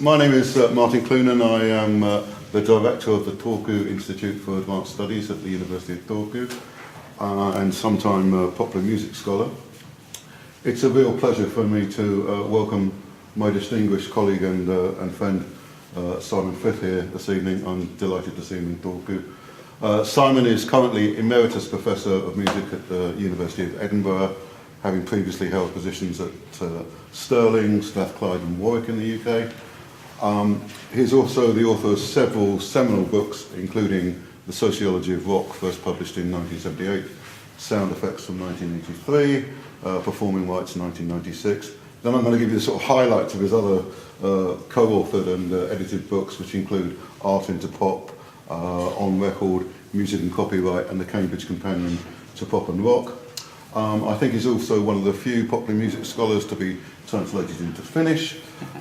My name is Martin Cloonan. I am the director of the Turku Institute for Advanced Studies at the University of Turku and sometime popular music scholar. It's a real pleasure for me to welcome my distinguished colleague and friend Simon Frith here this evening. I'm delighted to see him in Turku. Simon is currently Emeritus Professor of Music at the University of Edinburgh, having previously held positions at Stirling, Strathclyde and Warwick in the UK. He's also the author of several seminal books, including The Sociology of Rock, first published in 1978, Sound Effects from 1983, Performing Rights 1996. Then I'm going to give you the sort of highlights of his other co-authored and edited books, which include Art into Pop, On Record, Music and Copyright, and the Cambridge Companion to Pop and Rock. I think he's also one of the few popular music scholars to be translated into Finnish.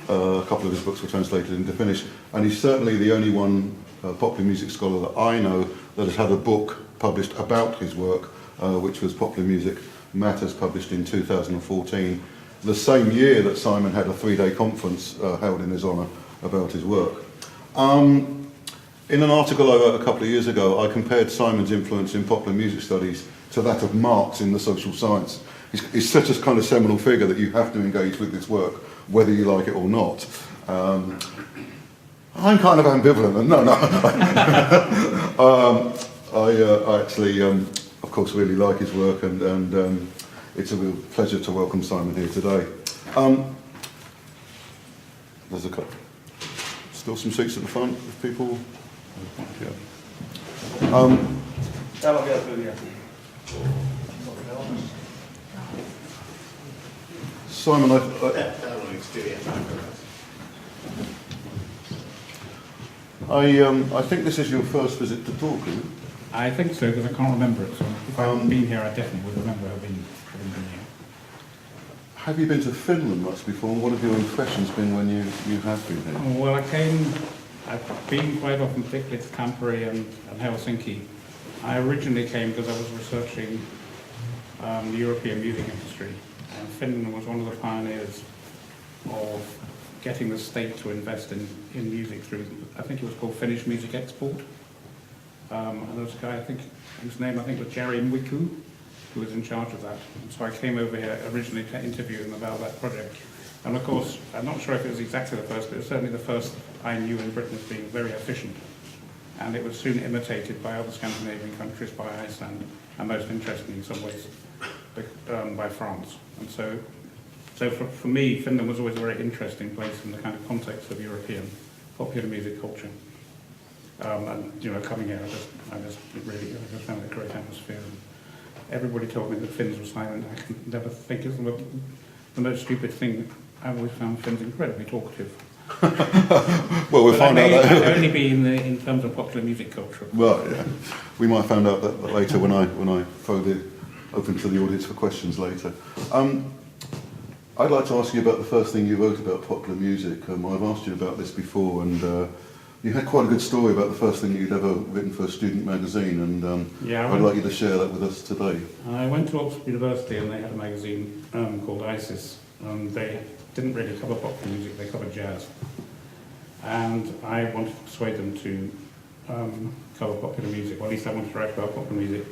A couple of his books were translated into Finnish, and he's certainly the only one popular music scholar that I know that has had a book published about his work, which was Popular Music Matters, published in 2014, the same year that Simon had a 3-day conference held in his honour about his work. In an article I wrote a couple of years ago, I compared Simon's influence in popular music studies to that of Marx in the social science. He's such a kind of seminal figure that you have to engage with his work, whether you like it or not. I'm kind of ambivalent, and no. I actually, of course, really like his work, and it's a real pleasure to welcome Simon here today. There's still some seats at the front if people. Simon, I think this is your first visit to Turku. I think so, because I can't remember it. So if I hadn't been here, I definitely would remember having been here. Have you been to Finland much before? What have your impressions been when you have been here? Well, I've been quite often, particularly to Tampere and Helsinki. I originally came because I was researching the European music industry. And Finland was one of the pioneers of getting the state to invest in music through, I think it was called Finnish Music Export. And there was a guy, whose name was Jerry Mwiku, who was in charge of that. And so I came over here originally to interview him about that project. And of course, I'm not sure if it was exactly the first, but it was certainly the first I knew in Britain as being very efficient. And it was soon imitated by other Scandinavian countries, by Iceland, and most interestingly in some ways, by France. And so for me, Finland was always a very interesting place in the kind of context of European popular music culture. And coming here, I just found it a great atmosphere. And everybody told me that Finns were silent. I can never think it's the most stupid thing. I've always found Finns incredibly talkative. Well, we'll find out that. It may only be in terms of popular music culture. Well, yeah. We might find out that later when I throw it open to the audience for questions later. I'd like to ask you about the first thing you wrote about popular music. I've asked you about this before, and you had quite a good story about the first thing you'd ever written for a student magazine, and I'd like you to share that with us today. I went to Oxford University and they had a magazine called ISIS, and they didn't really cover popular music, they covered jazz. And I wanted to persuade them to cover popular music, or at least I wanted to write about popular music.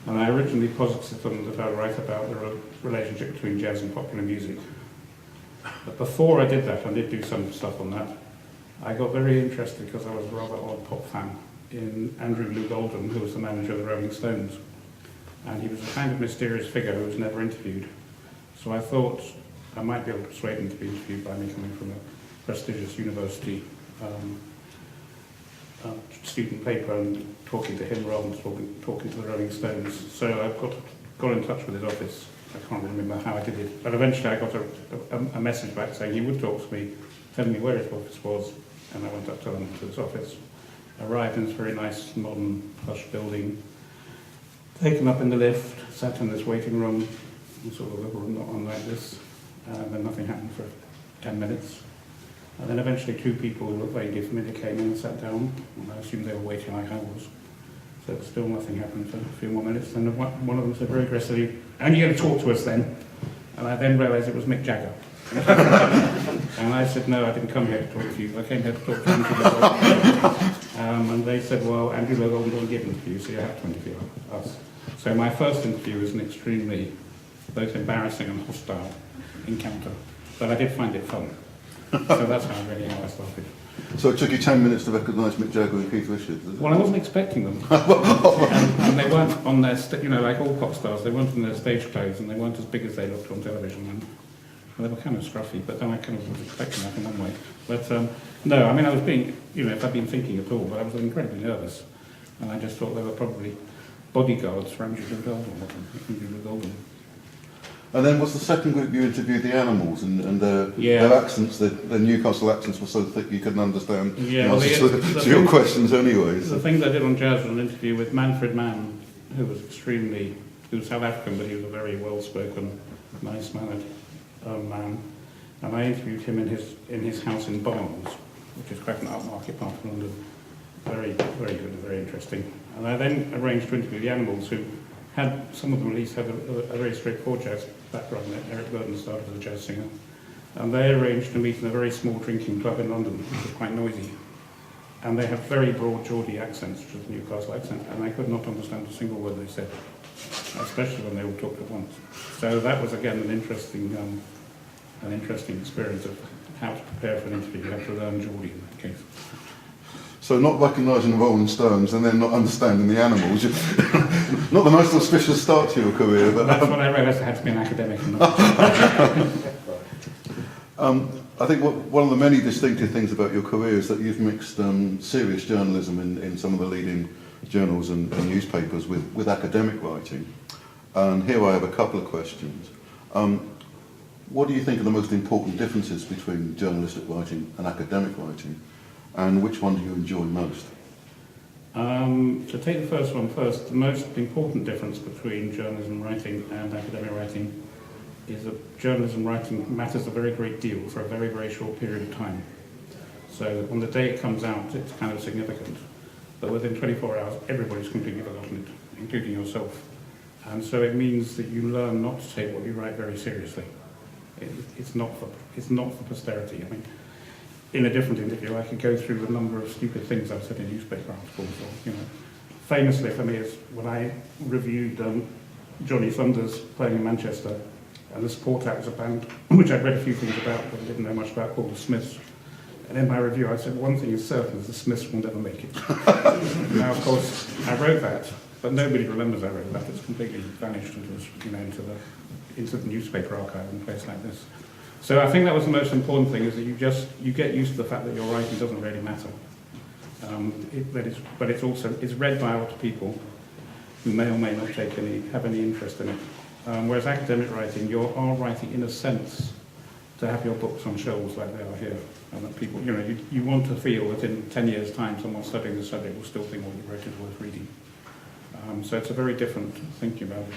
And I originally posited them that I'd write about the relationship between jazz and popular music. But before I did that, I did do some stuff on that. I got very interested because I was a rather odd pop fan in Andrew Lou Goldham, who was the manager of the Rolling Stones. And he was a kind of mysterious figure who was never interviewed. So I thought I might be able to persuade him to be interviewed by me coming from a prestigious university student paper and talking to him rather than talking to the Rolling Stones. So I got in touch with his office. I can't remember how I did it, but eventually I got a message back saying he would talk to me, telling me where his office was, and I went up to his office. Arrived in this very nice, modern, plush building, taken up in the lift, sat in this waiting room, sort of a little room not on like this, and then nothing happened for 10 minutes. And then eventually 2 people who looked vaguely familiar came in and sat down, and I assumed they were waiting like I was. So still nothing happened for a few more minutes. And one of them said very aggressively, "Are you going to talk to us then?" And I then realised it was Mick Jagger. And I said, no, I didn't come here to talk to you. I came here to talk to Andrew Golden. And they said, well, Andrew Golden doesn't give interviews, so you have to interview us. So my first interview was an extremely both embarrassing and hostile encounter, but I did find it fun. So that's how I started. So it took you 10 minutes to recognise Mick Jagger and Keith Richards? Well, I wasn't expecting them. and they weren't on their, like all pop stars, they weren't in their stage clothes and they weren't as big as they looked on television. And they were kind of scruffy, but then I kind of was expecting that in one way. But no, I mean, I was being, if I'd been thinking at all, but I was incredibly nervous. And I just thought they were probably bodyguards for Andrew Golden. And then was the second group you interviewed the animals and their accents, their Newcastle accents were so thick you couldn't understand the answers to your questions anyways. The things I did on jazz was an interview with Manfred Mann, who was South African, but he was a very well-spoken, nice-mannered man. And I interviewed him in his house in Barnes, which is quite an upmarket part of London. Very, very good and very interesting. And I then arranged to interview the animals, who had, some of them at least had a very straightforward jazz background. Eric Burton started as a jazz singer. And they arranged to meet in a very small drinking club in London, which was quite noisy. And they have very broad Geordie accents, which is a Newcastle accent, and I could not understand a single word they said, especially when they all talked at once. So that was, again, an interesting experience of how to prepare for an interview. You have to learn Geordie in that case. So not recognising the Rolling Stones and then not understanding the animals. Not the most auspicious start to your career. But that's when I realised I had to be an academic. I think one of the many distinctive things about your career is that you've mixed serious journalism in some of the leading journals and newspapers with academic writing. And here I have a couple of questions. What do you think are the most important differences between journalistic writing and academic writing? And which one do you enjoy most? To take the first one first, the most important difference between journalism writing and academic writing is that journalism writing matters a very great deal for a very, very short period of time. So on the day it comes out, it's kind of significant. But within 24 hours, everybody's completely forgotten it, including yourself. And so it means that you learn not to take what you write very seriously. It's not for posterity. I mean, in a different interview, I could go through a number of stupid things I've said in newspaper articles. Or, famously for me is when I reviewed Johnny Thunders playing in Manchester, and the Support Act was a band which I'd read a few things about but didn't know much about, called the Smiths. And in my review, I said, one thing is certain, is the Smiths will never make it. Now, of course, I wrote that, but nobody remembers I wrote that. It's completely vanished into the newspaper archive in a place like this. So I think that was the most important thing, is that you get used to the fact that your writing doesn't really matter. But it's read by a lot of people who may or may not have any interest in it. Whereas academic writing, you are writing in a sense to have your books on shelves like they are here, and that people, you want to feel that in 10 years' time, someone studying the subject will still think what you wrote is worth reading. So it's a very different thinking about it.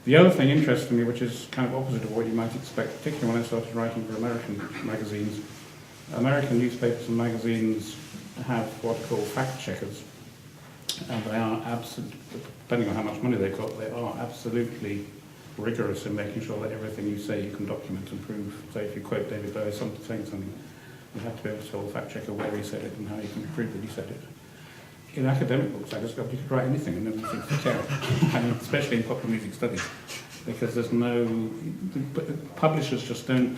The other thing, interestingly, which is kind of opposite of what you might expect, particularly when I started writing for American magazines, American newspapers and magazines have what are called fact checkers, and they are depending on how much money they've got, they are absolutely rigorous in making sure that everything you say you can document and prove. So if you quote David Bowie saying something, you have to be able to tell the fact checker where he said it and how you can prove that he said it. In academic books, I discovered you could write anything and nobody thinks to care. I mean, especially in popular music studies, because there's publishers just don't,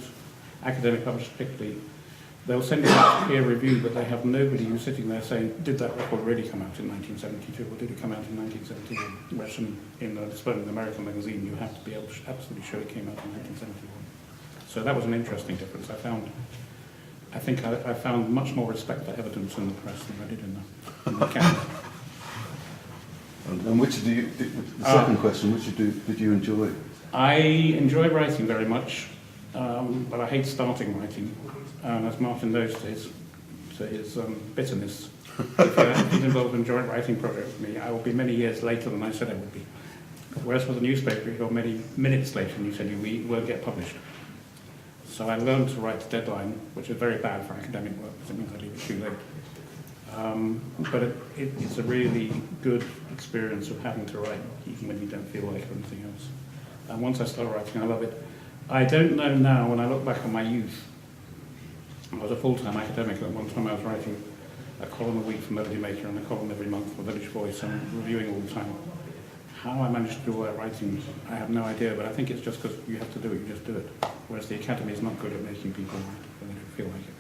academic publishers particularly, they'll send it out to peer review, but they have nobody who's sitting there saying, did that record really come out in 1972 or did it come out in 1971? Whereas in an American magazine, you have to be able to absolutely show it came out in 1971. So that was an interesting difference. I think I found much more respect for evidence in the press than I did in the camera. And which the second question, which did you enjoy? I enjoy writing very much, but I hate starting writing. As Martin knows to his bitterness, if he's involved in a joint writing project with me, I will be many years later than I said I would be. Whereas with a newspaper, you're many minutes later and you said you won't get published. So I learned to write to deadline, which is very bad for academic work, because it means I leave it too late. But it's a really good experience of having to write, even when you don't feel like it or anything else. And once I start writing, I love it. I don't know now. When I look back on my youth, I was a full-time academic. At one time I was writing a column a week for Melody Maker and a column every month for Village Voice and reviewing all the time. How I managed to do all that writing, I have no idea, but I think it's just because you have to do it, you just do it. Whereas the Academy is not good at making people write when they don't feel like it.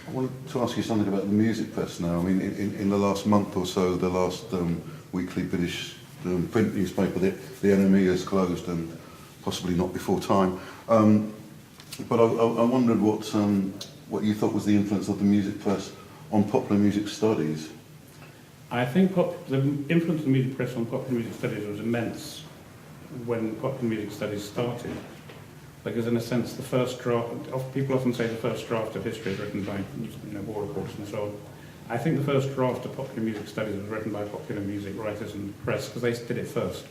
I wanted to ask you something about the music press now. I mean, in the last month or so, the last weekly British print newspaper, the NME has closed, and possibly not before time. But I wondered what you thought was the influence of the music press on popular music studies. I think the influence of the music press on popular music studies was immense when popular music studies started. Because in a sense, the first draft, people often say the first draft of history is written by war reports and so on. I think the first draft of popular music studies was written by popular music writers and press because they did it first.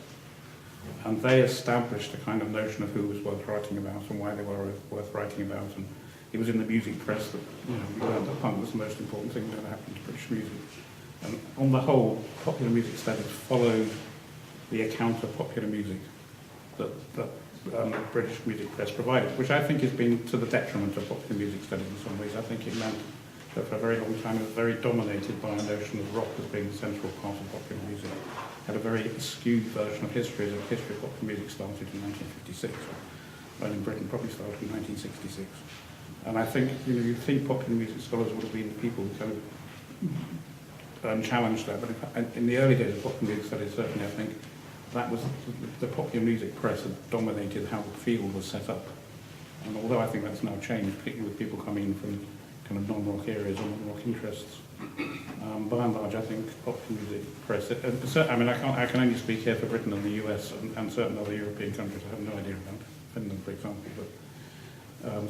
And they established a kind of notion of who was worth writing about and why they were worth writing about. And it was in the music press that we learned that punk was the most important thing that ever happened to British music. And on the whole, popular music studies followed the account of popular music that the British music press provided, which I think has been to the detriment of popular music studies in some ways. I think it meant that for a very long time it was very dominated by a notion of rock as being the central part of popular music. Had a very skewed version of history, as if history of popular music started in 1956, while in Britain probably started in 1966. And I think, you think popular music scholars would have been the people who kind of challenged that, but in the early days of popular music studies, certainly I think that was the popular music press had dominated how the field was set up. And although I think that's now changed, particularly with people coming from kind of non-rock areas or non-rock interests, by and large I think popular music press, I mean I can only speak here for Britain and the US and certain other European countries. I have no idea about Finland, for example, but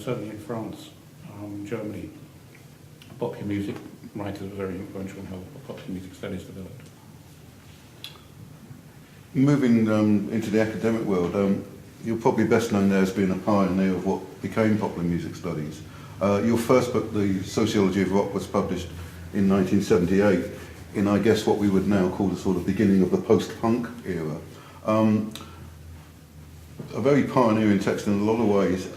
certainly in France, Germany, popular music writers were very influential in how popular music studies developed. Moving into the academic world, you're probably best known there as being a pioneer of what became popular music studies. Your first book, The Sociology of Rock, was published in 1978 in, I guess, what we would now call the sort of beginning of the post-punk era. A very pioneering text in a lot of ways.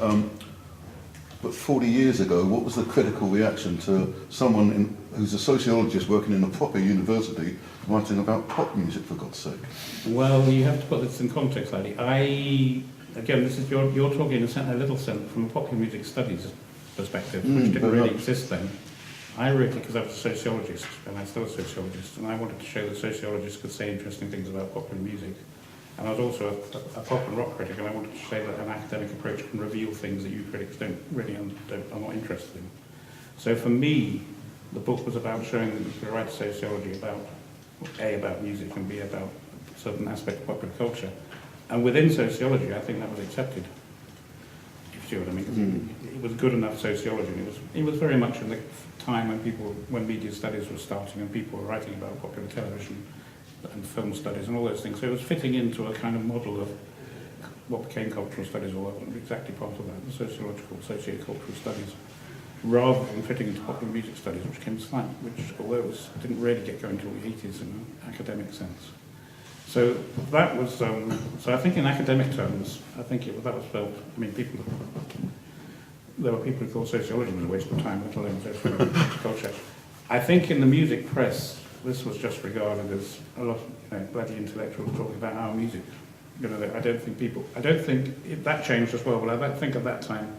But 40 years ago, what was the critical reaction to someone who's a sociologist working in a proper university writing about pop music, for God's sake? Well, you have to put this in context, Ali. Again, this is you're talking in a little sense from a popular music studies perspective, which didn't really exist then. I wrote it because I was a sociologist, and I'm still a sociologist, and I wanted to show that sociologists could say interesting things about popular music. And I was also a pop and rock critic, and I wanted to show that an academic approach can reveal things that you critics are not interested in. So for me, the book was about showing that you could write sociology about, A, about music, and B, about a certain aspect of popular culture. And within sociology, I think that was accepted. If you see what I mean? It was good enough sociology, and it was very much in the time when media studies were starting and people were writing about popular television and film studies and all those things. So it was fitting into a kind of model of what became cultural studies, or wasn't exactly part of that, the sociological, sociocultural studies, rather than fitting into popular music studies, which although it didn't really get going until the 80s in an academic sense. So that was, so I think in academic terms, I think that was felt, I mean, there were people who thought sociology was a waste of time, let alone sociology culture. I think in the music press, this was just regarded as a lot of bloody intellectuals talking about our music. I don't think that changed as well, but I think at that time,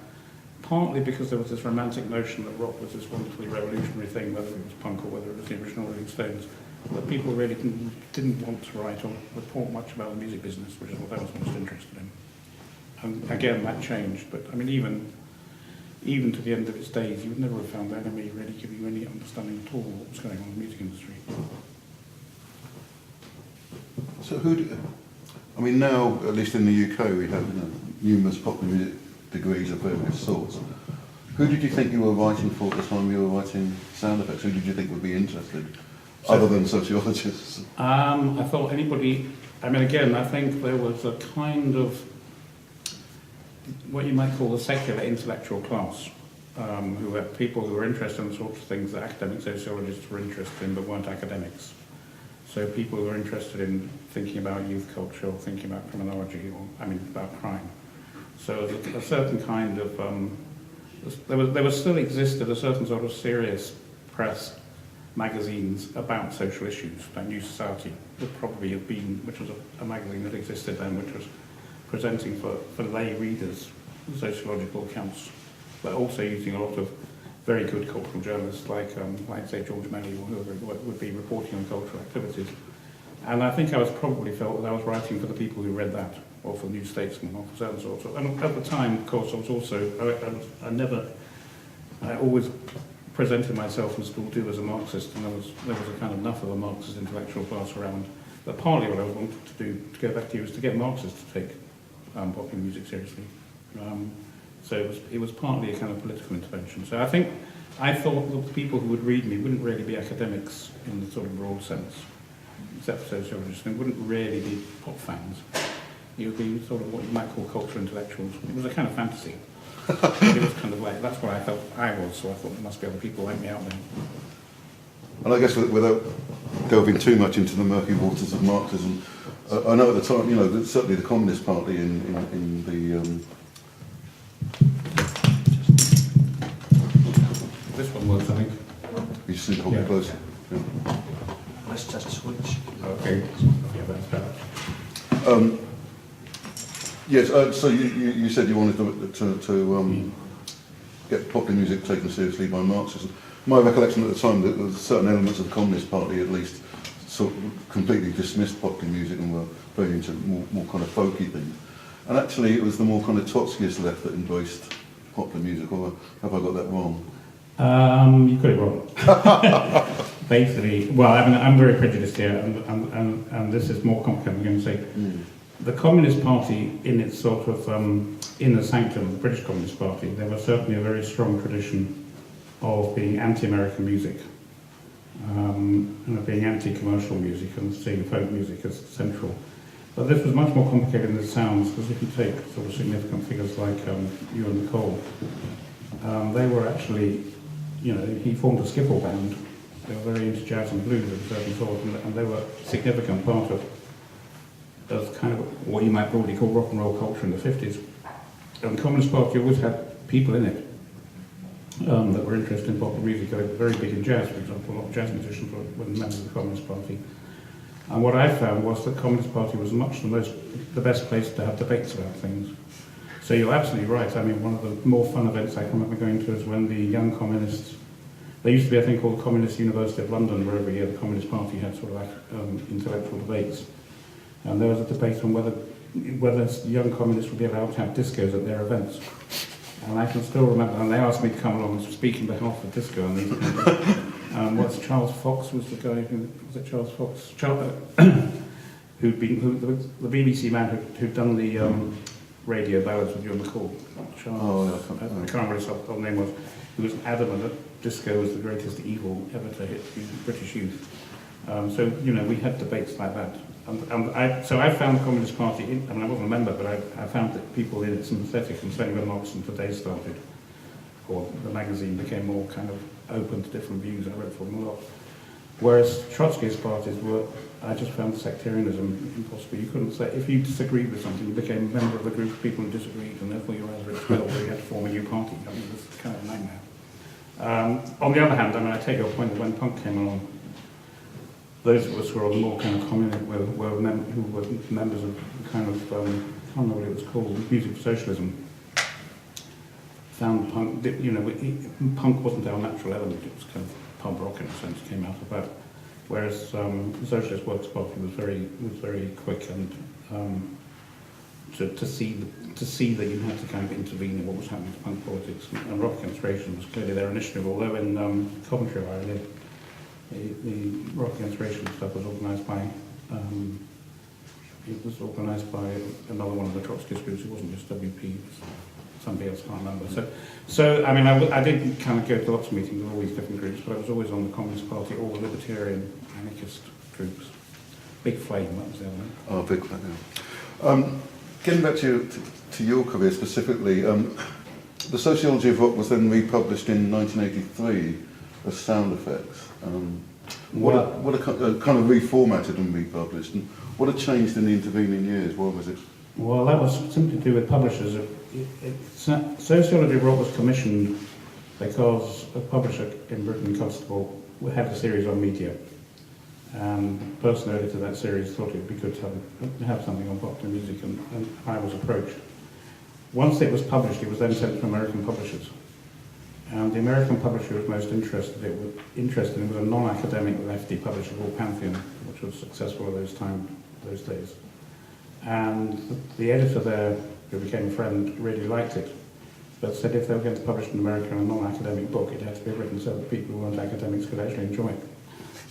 partly because there was this romantic notion that rock was this wonderfully revolutionary thing, whether it was punk or whether it was the original Rolling Stones, that people really didn't want to write or report much about the music business, which is what I was most interested in. And again, that changed, but I mean, even to the end of its days, you would never have found the enemy really give you any understanding at all of what was going on in the music industry. So I mean, now, at least in the UK, we have numerous popular music degrees of various sorts. Who did you think you were writing for at the time you were writing sound effects? Who did you think would be interested, other than sociologists? I thought anybody, I mean, again, I think there was a kind of what you might call the secular intellectual class, who were people who were interested in the sorts of things that academic sociologists were interested in but weren't academics. So people who are interested in thinking about youth culture or thinking about criminology, about crime. So a certain kind of, there still existed a certain sort of serious press magazines about social issues. Like New Society would probably have been, which was a magazine that existed then, which was presenting for lay readers sociological accounts, but also using a lot of very good cultural journalists like say George Melly or whoever would be reporting on cultural activities. And I think I was probably felt that I was writing for the people who read that, or for New Statesman, or for certain sorts of. And at the time, of course, I was also I always presented myself in school too as a Marxist, and there was a kind of enough of a Marxist intellectual class around. But partly what I wanted to do, to go back to you, was to get Marxists to take popular music seriously. So it was partly a kind of political intervention. So I thought that the people who would read me wouldn't really be academics in the sort of broad sense, except for sociologists. They wouldn't really be pop fans. It would be sort of what you might call cultural intellectuals. It was a kind of fantasy. It was kind of like, that's what I felt I was, so I thought there must be other people like me out there. And I guess without delving too much into the murky waters of Marxism, I know at the time, that certainly the Communist Party in the... This one works, I think. You just need to hold it closer. Yeah. Let's just switch. Okay. Yeah, that's better. Yes, so you said you wanted to get popular music taken seriously by Marxism. My recollection at the time that there were certain elements of the Communist Party, at least, sort of completely dismissed popular music and were very into more kind of folky things. And actually, it was the more kind of Trotskyist left that embraced popular music, or have I got that wrong? You got it wrong. Basically, well, I'm very prejudiced here, and this is more complicated. I'm going to say. The Communist Party, in its sort of inner sanctum of the British Communist Party, there was certainly a very strong tradition of being anti-American music, and of being anti-commercial music, and seeing folk music as central. But this was much more complicated than it sounds, because if you take sort of significant figures like you and Nicole, they were actually, he formed a skiffle band. They were very into jazz and blues of a certain sort, and they were a significant part of kind of what you might broadly call rock and roll culture in the 50s. And the Communist Party always had people in it that were interested in popular music. They were very big in jazz, for example. A lot of jazz musicians were members of the Communist Party. And what I found was that the Communist Party was much the best place to have debates about things. So you're absolutely right. I mean, one of the more fun events I can remember going to is when the young communists, there used to be a thing called the Communist University of London, where every year the Communist Party had sort of like intellectual debates. And there was a debate on whether young communists would be allowed to have discos at their events. And I can still remember, and they asked me to come along and speak on behalf of disco on these what's Charles Fox was the guy who, was it Charles Fox? The BBC man who'd done the radio ballads with you on the call. Charles, I can't remember his whole name was. He was adamant that disco was the greatest evil ever to hit British youth. So, we had debates like that. So I found the Communist Party, I wasn't a member, but I found that people in it sympathetic, and certainly when Marxism Today started, or the magazine became more kind of open to different views, I wrote for them a lot. Whereas Trotskyist parties were, I just found sectarianism impossible. You couldn't say, if you disagreed with something, you became a member of a group of people who disagreed, and therefore you were either expelled or you had to form a new party. I mean, it was kind of a nightmare. On the other hand, I take your point that when punk came along, those of us who were on more kind of communist, who were members of kind of, I can't remember what it was called, Music for Socialism, found punk, punk wasn't our natural element, it was kind of punk rock in a sense, came out of that. Whereas the Socialist Workers' Party was very quick and to see that you had to kind of intervene in what was happening to punk politics. And Rock Against Racism was clearly their initiative, although in Coventry where I live, the Rock Against Racism stuff was organised by another one of the Trotskyist groups. It wasn't just WP, it was somebody else, I can't remember. So I mean, I did kind of go to lots of meetings with all these different groups, but I was always on the Communist Party or the Libertarian anarchist groups. Big Flame, that was the other one. Oh, Big Flame, yeah. Getting back to your career specifically, the Sociology of Rock was then republished in 1983 as Sound Effects. What are kind of reformatted and republished, and what had changed in the intervening years? What was it? Well, that was simply to do with publishers. Sociology of Rock was commissioned because a publisher in Britain, Constable, had a series on media. And the person who edited that series thought it would be good to have something on popular music, and I was approached. Once it was published, it was then sent to American publishers. And the American publisher was most interested in was a non-academic lefty publisher called Pantheon, which was successful at those days. And the editor there, who became a friend, really liked it, but said if they were going to publish in America a non-academic book, it had to be written so that people who weren't academics could actually enjoy it.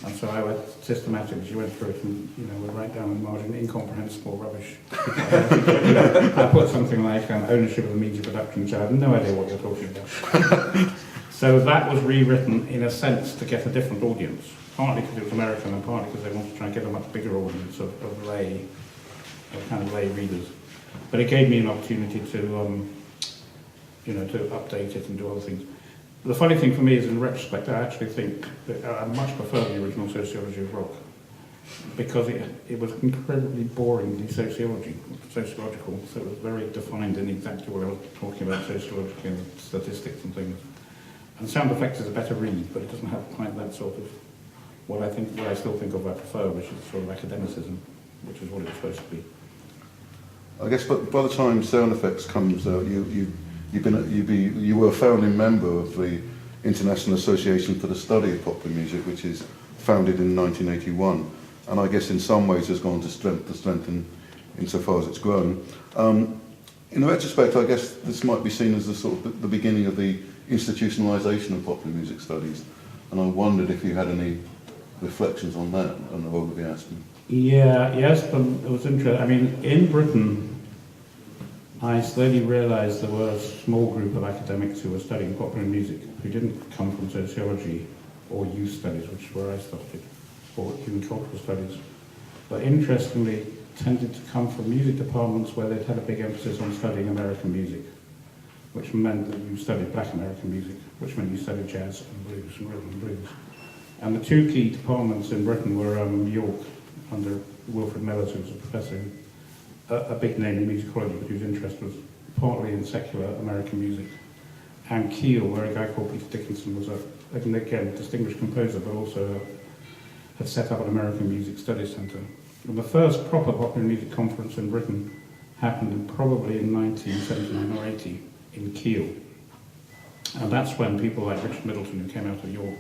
And so I went systematically, she went through it and, would write down in the margin incomprehensible rubbish. I put something like ownership of the media production, which I had no idea what you're talking about. So that was rewritten in a sense to get a different audience, partly because it was American and partly because they wanted to try and get a much bigger audience of lay readers. But it gave me an opportunity to, to update it and do other things. The funny thing for me is, in retrospect, I actually think that I much prefer the original Sociology of Rock, because it was incredibly boringly sociological, so it was very defined in exactly what I was talking about sociologically and statistics and things. And Sound Effects is a better read, but it doesn't have quite that sort of, what I still think of I prefer, which is sort of academicism, which is what it's supposed to be. I guess, but by the time Sound Effects comes out, you were a founding member of the International Association for the Study of Popular Music, which is founded in 1981, and I guess in some ways has gone to strength to strength insofar as it's grown. In retrospect, I guess this might be seen as the sort of the beginning of the institutionalisation of popular music studies, and I wondered if you had any reflections on that, on the role of the ASPM. Yeah, yes, but it was interesting. I mean, in Britain, I slowly realised there were a small group of academics who were studying popular music who didn't come from sociology or youth studies, which is where I started, or human cultural studies, but interestingly tended to come from music departments where they'd had a big emphasis on studying American music, which meant that you studied black American music, which meant you studied jazz and blues and rhythm and blues. And the two key departments in Britain were York, under Wilfred Mellors, who was a professor, a big name in musicology, but whose interest was partly in secular American music. And Keele, where a guy called Peter Dickinson was again, a distinguished composer, but also had set up an American Music Studies Centre. And the first proper popular music conference in Britain happened probably in 1979 or 80 in Keele. And that's when people like Richard Middleton, who came out of York,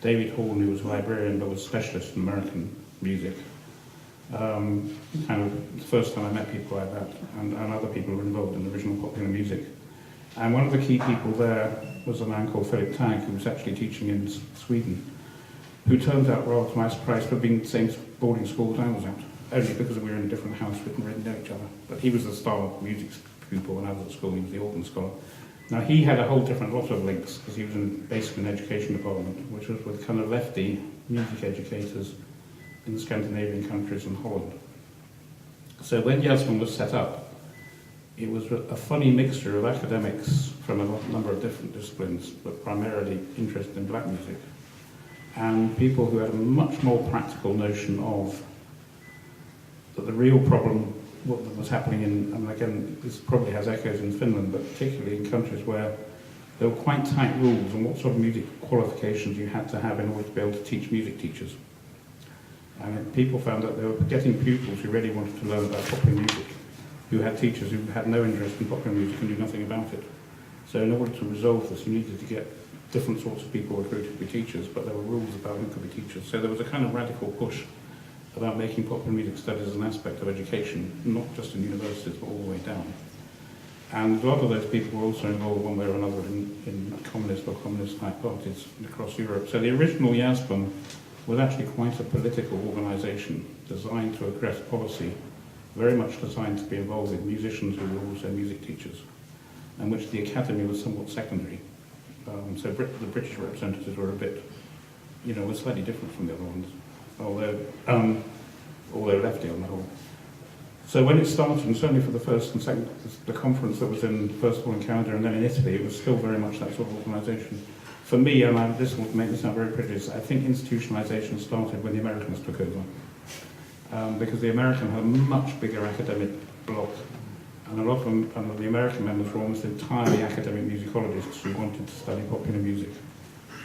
David Horn, who was a librarian but was a specialist in American music, kind of the first time I met people like that, and other people who were involved in original popular music. And one of the key people there was a man called Philip Tagg, who was actually teaching in Sweden, who turned out, rather to my surprise, to have been in the same boarding school that I was at, only because we were in a different house, we didn't really know each other. But he was the star music pupil when I was at school, he was the organ scholar. Now he had a whole different lot of links, because he was in basically an education department, which was with kind of lefty music educators in the Scandinavian countries and Holland. So when JASPM was set up, it was a funny mixture of academics from a number of different disciplines, but primarily interested in black music, and people who had a much more practical notion of that the real problem, what was happening in, and again, this probably has echoes in Finland, but particularly in countries where there were quite tight rules on what sort of music qualifications you had to have in order to be able to teach music teachers. And people found that they were getting pupils who really wanted to learn about popular music, who had teachers who had no interest in popular music and knew nothing about it. So in order to resolve this, you needed to get different sorts of people recruited to be teachers, but there were rules about who could be teachers. So there was a kind of radical push about making popular music studies an aspect of education, not just in universities, but all the way down. And a lot of those people were also involved one way or another in communist or communist-type parties across Europe. So the original JASPM was actually quite a political organisation designed to address policy, very much designed to be involved with musicians who were also music teachers, and which the academy was somewhat secondary. So the British representatives were a bit, were slightly different from the other ones, although lefty on the whole. So when it started, and certainly for the first and second, the conference that was first of all in Canada and then in Italy, it was still very much that sort of organisation. for me, and this will make me sound very prejudiced, I think institutionalization started when the Americans took over. Because the Americans had a much bigger academic block, and a lot of them, and the American members were almost entirely academic musicologists who wanted to study popular music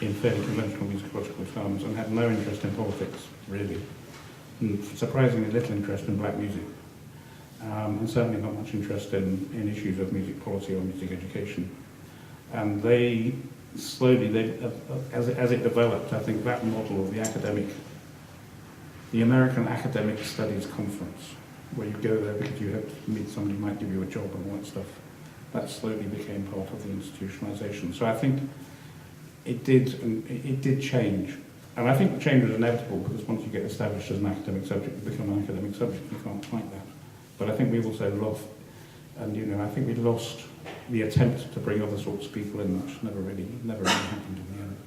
in fairly conventional musicological terms and had no interest in politics, really, and surprisingly little interest in black music, and certainly not much interest in issues of music policy or music education. And they slowly, as it developed, I think that model of the American Academic Studies Conference, where you go there because you have to meet somebody who might give you a job and all that stuff, that slowly became part of the institutionalization. So I think it did change. And I think the change was inevitable because once you get established as an academic subject, you become an academic subject, you can't fight that. But I think we also lost, and I think we lost the attempt to bring other sorts of people in, which never really happened in the end.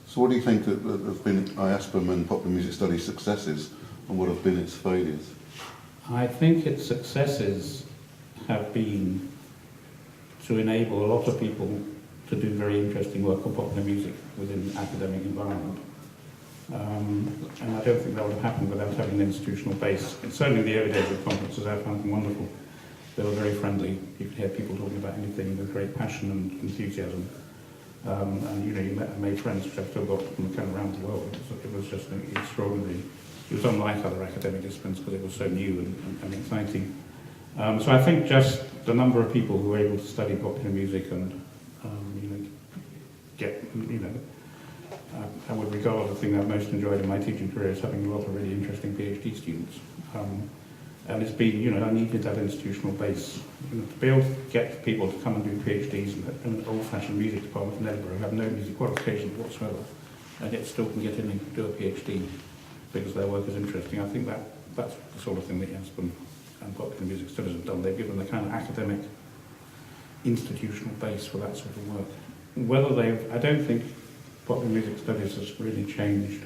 So what do you think that have been IASPM and popular music studies successes, and what have been its failures? I think its successes have been to enable a lot of people to do very interesting work on popular music within an academic environment. And I don't think that would have happened without having an institutional base. And certainly in the early days of conferences, I found them wonderful. They were very friendly. You could hear people talking about anything with great passion and enthusiasm. And you made friends, which I've still got from kind of around the world. It was just extraordinary. It was unlike other academic disciplines because it was so new and exciting. So I think just the number of people who were able to study popular music and I would regard the thing I've most enjoyed in my teaching career as having a lot of really interesting PhD students. And it's been, I needed that institutional base. To be able to get people to come and do PhDs in an old-fashioned music department in Edinburgh who have no music qualifications whatsoever, and yet still can get in and do a PhD because their work is interesting. I think that's the sort of thing that IASPM and popular music studies have done. They've given the kind of academic institutional base for that sort of work. I don't think popular music studies has really changed,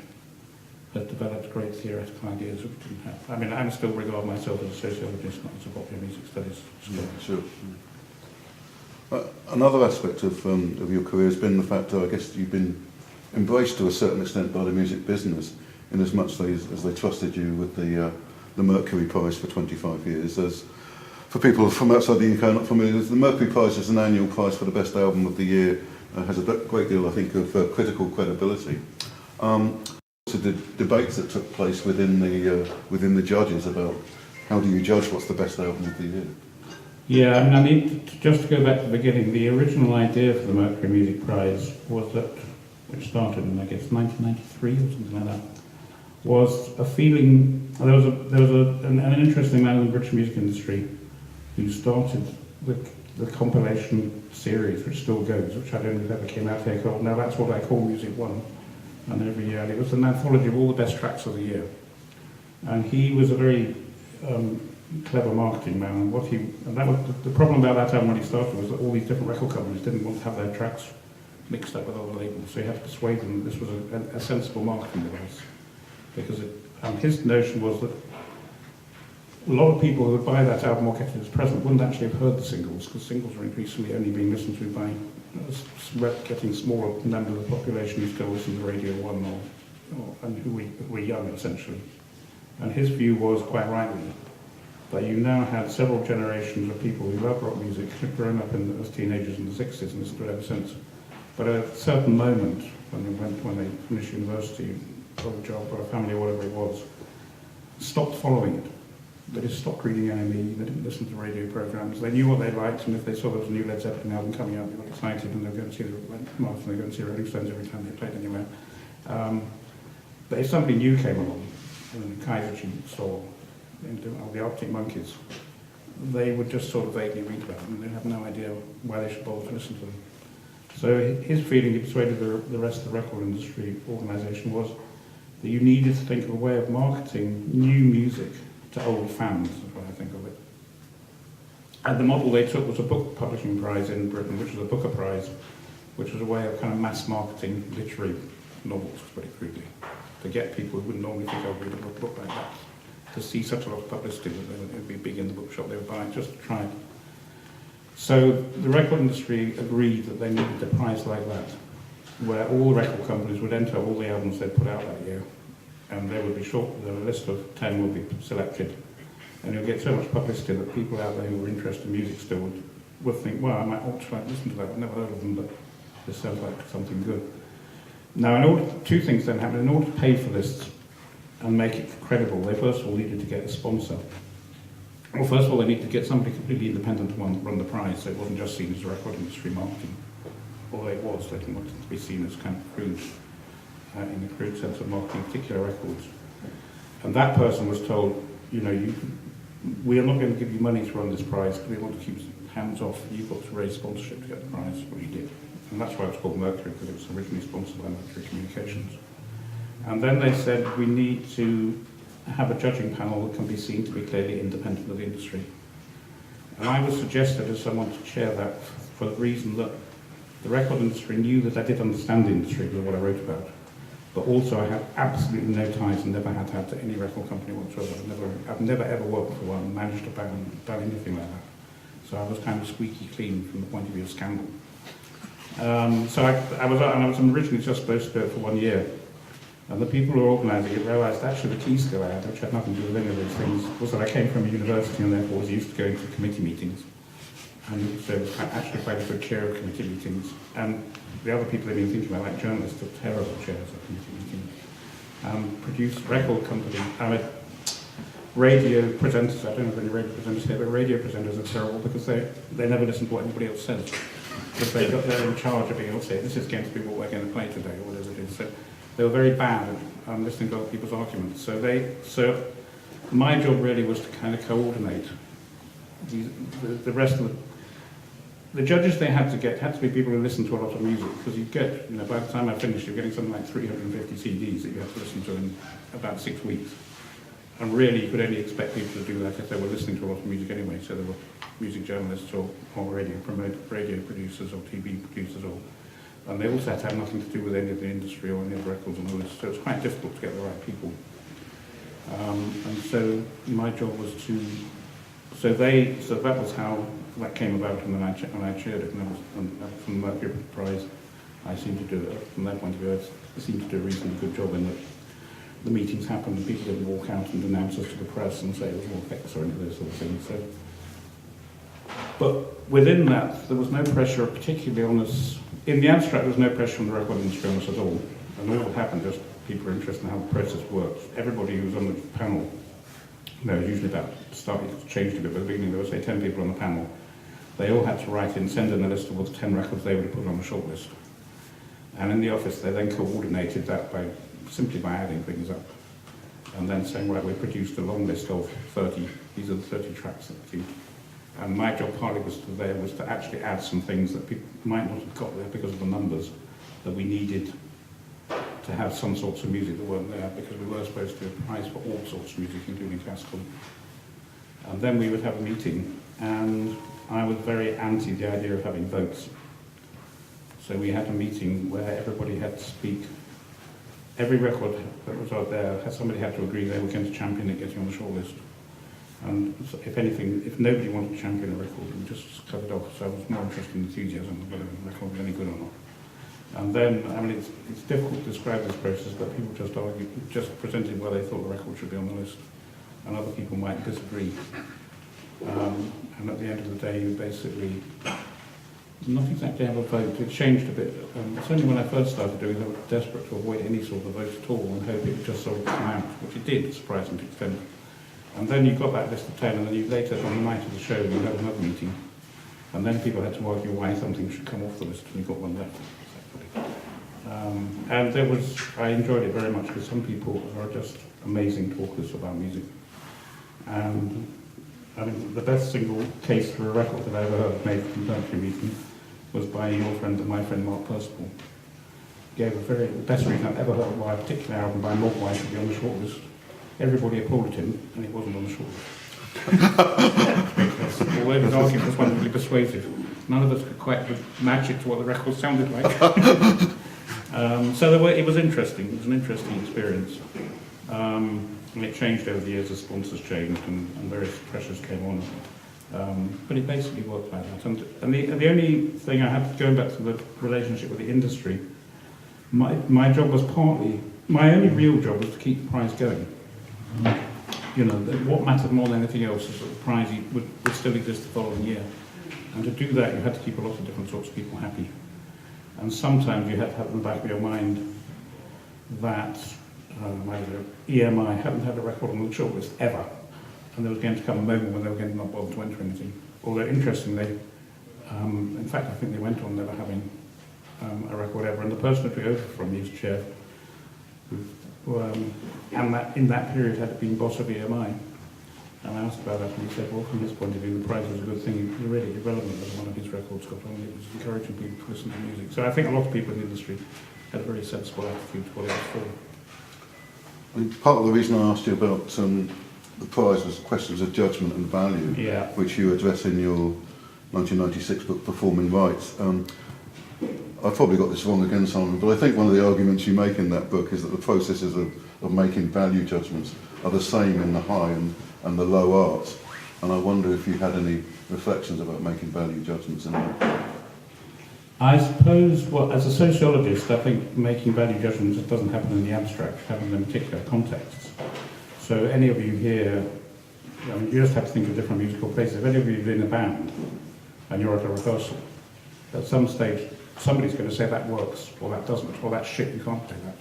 has developed great theoretical ideas which didn't have. I mean, I still regard myself as a sociologist, not as a popular music studies scholar. Yeah, sure. Another aspect of your career has been the fact that I guess you've been embraced to a certain extent by the music business, in as much as they trusted you with the Mercury Prize for 25 years. As for people from outside the UK not familiar, the Mercury Prize is an annual prize for the best album of the year. Has a great deal, I think, of critical credibility. Also, the debates that took place within the judges about how do you judge what's the best album of the year. Yeah, I mean, just to go back to the beginning, the original idea for the Mercury Music Prize was that, which started in, I guess, 1993 or something like that, was a feeling. There was an interesting man in the British music industry who started the compilation series, which still goes, which I don't know if ever came out here, called Now That's What I Call Music One, and every year, and it was an anthology of all the best tracks of the year. And he was a very clever marketing man, and that was the problem about that album when he started was that all these different record companies didn't want to have their tracks mixed up with other labels, so he had to persuade them that this was a sensible marketing device, because his notion was that a lot of people who would buy that album or get it as a present wouldn't actually have heard the singles, because singles are increasingly only being listened to by getting smaller numbers of the population who still listen to Radio 1 and who were young, essentially. And his view was, quite rightly, that you now had several generations of people who loved rock music, who'd grown up as teenagers in the 60s and listened to it ever since. But at a certain moment, when they finished university, got a job or a family or whatever it was, stopped following it. They just stopped reading AME, they didn't listen to radio programs. They knew what they liked, and if they saw there was a new Led Zeppelin album coming out, they got excited, and they were going to see Martin, they were going to see Rolling Stones every time they played anywhere. But if somebody new came along, and Kaiser Chiefs or the Arctic Monkeys, they would just sort of vaguely read about them, and they'd have no idea why they should bother to listen to them. So his feeling, he persuaded the rest of the record industry organisation, was that you needed to think of a way of marketing new music to old fans, is what I think of it. And the model they took was a book publishing prize in Britain, which was a Booker Prize, which was a way of kind of mass marketing literary novels, to put it crudely, to get people who wouldn't normally think I'd read a book like that, to see such a lot of publicity that it would be big in the bookshop they would buy it, just to try it. So the record industry agreed that they needed a prize like that where all record companies would enter all the albums they put out that year, and there would be a list of 10 would be selected, and you'll get so much publicity that people out there who were interested in music still would think, well, I might ought to listen to that. I've never heard of them, but this sounds like something good. Now, two things then happened. In order to pay for this and make it credible, they first of all needed to get a sponsor. Well, first of all, they needed to get somebody completely independent to run the prize, so it wasn't just seen as record industry marketing. Although it was, they didn't want it to be seen as kind of crude, in the crude sense of marketing particular records. And that person was told, we are not going to give you money to run this prize, because we want to keep hands off. You've got to raise sponsorship to get the prize, which you did. And that's why it was called Mercury, because it was originally sponsored by Mercury Communications. And then they said, we need to have a judging panel that can be seen to be clearly independent of the industry. And I was suggested as someone to chair that for the reason that the record industry knew that I did understand the industry with what I wrote about, but also I had absolutely no ties and never had to any record company whatsoever. I've never ever worked for one, managed to ban anything like that. So I was kind of squeaky clean from the point of view of scandal. So I was originally just supposed to do it for 1 year. And the people who were organising it realised actually the key skill I had, which had nothing to do with any of those things, was that I came from a university and therefore was used to going to committee meetings. And so was actually quite a good chair of committee meetings. And the other people I've been thinking about, like journalists, are terrible chairs of committee meetings. Produced record company, radio presenters, I don't know if any radio presenters here, but radio presenters are terrible because they never listen to what anybody else says. Because they're in charge of being able to say, this is going to be what we're going to play today, or whatever it is. So they were very bad at listening to other people's arguments. So my job really was to kind of coordinate the rest of the judges they had to be people who listened to a lot of music, because you get, by the time I finished, you're getting something like 350 CDs that you have to listen to in about 6 weeks. And really, you could only expect people to do that if they were listening to a lot of music anyway. So there were music journalists or radio producers or TV producers, and they also had to have nothing to do with any of the industry or any of the records on the list. So it's quite difficult to get the right people. And so my job was to, so that was how that came about, and then I chaired it, and from the Mercury Prize, I seemed to do it. From that point of view, I seemed to do a reasonably good job in that the meetings happened and people didn't walk out and announce us to the press and say it was all fix or any of those sort of things. So, but within that, there was no pressure, particularly on us. In the abstract, there was no pressure on the record industry on us at all. And all that happened, just people were interested in how the process works. Everybody who was on the panel, usually about starting to change a bit, but at the beginning there were, say, 10 people on the panel. They all had to write in, send in a list of the 10 records they would have put on the shortlist. And in the office, they then coordinated that simply by adding things up. And then saying, right, we produced a long list of 30, these are the 30 tracks that we do. And my job partly was to actually add some things that people might not have got there because of the numbers, that we needed to have some sorts of music that weren't there, because we were supposed to prize for all sorts of music, including classical. And then we would have a meeting, and I was very anti the idea of having votes. So we had a meeting where everybody had to speak. Every record that was out there, somebody had to agree they were going to champion it getting on the shortlist. And if anything, if nobody wanted to champion a record, we just cut it off. So I was more interested in enthusiasm of whether the record was any good or not. And then, it's difficult to describe this process, but people just presented where they thought the record should be on the list, and other people might disagree. And at the end of the day, you basically not exactly have a vote. It changed a bit. It's only when I first started doing it, I was desperate to avoid any sort of vote at all and hope it would just sort of come out, which it did, to a surprising extent. And then you got that list of 10, and then you later, on the night of the show, you had another meeting. And then people had to argue why something should come off the list, and you got one left. And I enjoyed it very much, because some people are just amazing talkers about music. And the best single case for a record that I ever heard made from the Mercury meeting was by my friend Mark Percival. Gave the best reason I've ever heard why a particular album by Mogwai should be on the shortlist. Everybody applauded him, and it wasn't on the shortlist. Although his argument was wonderfully persuasive, none of us could quite match it to what the record sounded like. So it was interesting. It was an interesting experience. And it changed over the years as sponsors changed and various pressures came on. But it basically worked like that. And the only thing I had, going back to the relationship with the industry, My job was partly, my only real job was to keep the prize going. You know, what mattered more than anything else is that the prize would still exist the following year. And to do that, you had to keep a lot of different sorts of people happy. And sometimes you had to have in the back of your mind that EMI hadn't had a record on the shortlist ever. And there was going to come a moment when they were going to not bother to enter anything. Although, interestingly, in fact, I think they went on never having a record ever. And the person who took over from me as chair, and that in that period had been boss of EMI. And I asked about that, and he said, well, from his point of view, the prize was a good thing. It was really irrelevant that one of his records got on. It was encouraging people to listen to music. So I think a lot of people in the industry had a very sensible attitude to what it was for. I mean, part of the reason I asked you about the prize was questions of judgment and value, Yeah. which you address in your 1996 book, Performing Rights. I've probably got this wrong again, Simon, but I think one of the arguments you make in that book is that the processes of making value judgments are the same in the high and the low arts. And I wonder if you had any reflections about making value judgments in that. I suppose, well, as a sociologist, I think making value judgments doesn't happen in the abstract, it happens in particular contexts. So any of you here, I mean, you just have to think of different musical places. If any of you are in a band and you're at a rehearsal, at some stage somebody's going to say that works, or that doesn't, or that's shit, you can't do that.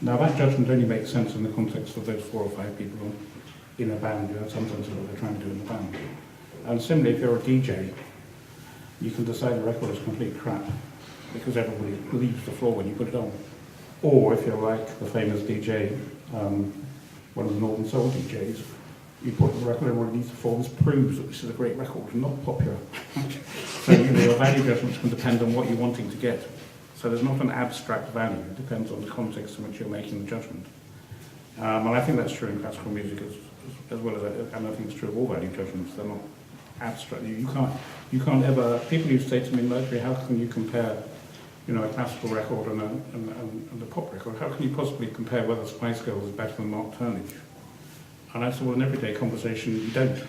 Now that judgment only makes sense in the context of those 4 or 5 people in a band, you know, sometimes what they're trying to do in the band. And similarly, if you're a DJ, you can decide the record is complete crap because everybody leaves the floor when you put it on. Or if you're like the famous DJ, one of the Northern Soul DJs, you put the record everyone needs to fall. This proves that this is a great record and not popular. So you know, your value judgments can depend on what you're wanting to get. So there's not an abstract value, it depends on the context in which you're making the judgment. And I think that's true in classical music as well as, and I think it's true of all value judgments. They're not abstract. You can't ever, people used to say to me in Mercury, how can you compare, you know, a classical record and a pop record? How can you possibly compare whether Spice Girls is better than Mark Turnage? And I said, well, in everyday conversation, you don't.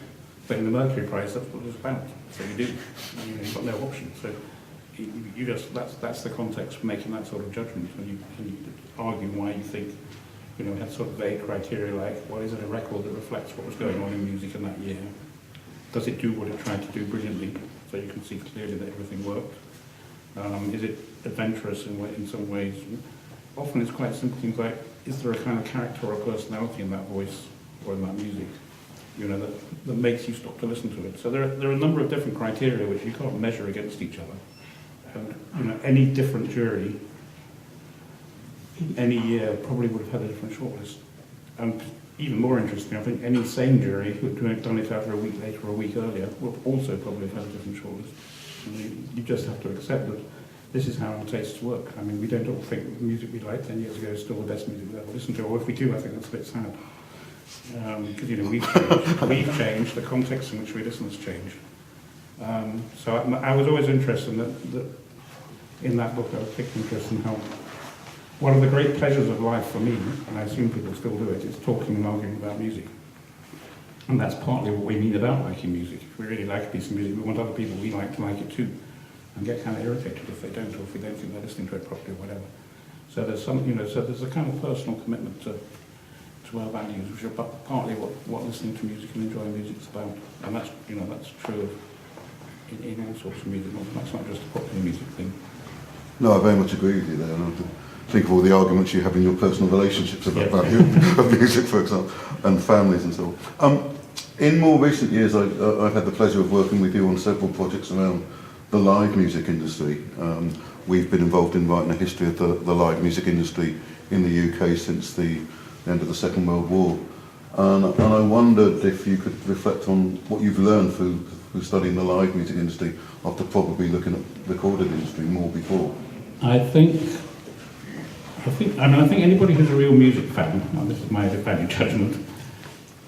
But in the Mercury Prize, that's what it's about. So you do. You know, you've got no option. So you just, that's the context for making that sort of judgment. And you argue why you think, you know, it had sort of vague criteria like, well, is it a record that reflects what was going on in music in that year? Does it do what it tried to do brilliantly, so you can see clearly that everything worked? Is it adventurous in some ways? Often it's quite simple things like, is there a kind of character or personality in that voice or in that music, you know, that makes you stop to listen to it? So there are a number of different criteria which you can't measure against each other. And, you know, any different jury in any year probably would have had a different shortlist. And even more interesting, I think any same jury who had done it either a week later or a week earlier would also probably have had a different shortlist. And you just have to accept that this is how our tastes work. I mean, we don't all think the music we liked 10 years ago is still the best music we've ever listened to, or if we do, I think that's a bit sad. Because, you know, we've changed, the context in which we listen has changed. So I was always interested in that book, I was particularly interested in how one of the great pleasures of life for me, and I assume people still do it, is talking and arguing about music. And that's partly what we mean about liking music. If we really like a piece of music, we want other people we like to like it too, and get kind of irritated if they don't, or if we don't think they're listening to it properly or whatever. So there's some, you know, so there's a kind of personal commitment to our values, which are partly what listening to music and enjoying music is about. And that's, you know, that's true of in all sorts of music. That's not just a popular music thing. No, I very much agree with you there. And I think of all the arguments you have in your personal relationships about value of music, for example, and families and so on. In more recent years, I've had the pleasure of working with you on several projects around the live music industry. We've been involved in writing a history of the live music industry in the UK since the end of the Second World War. And I wondered if you could reflect on what you've learned through studying the live music industry after probably looking at the recorded industry more before. I think anybody who's a real music fan, and this is my value judgment,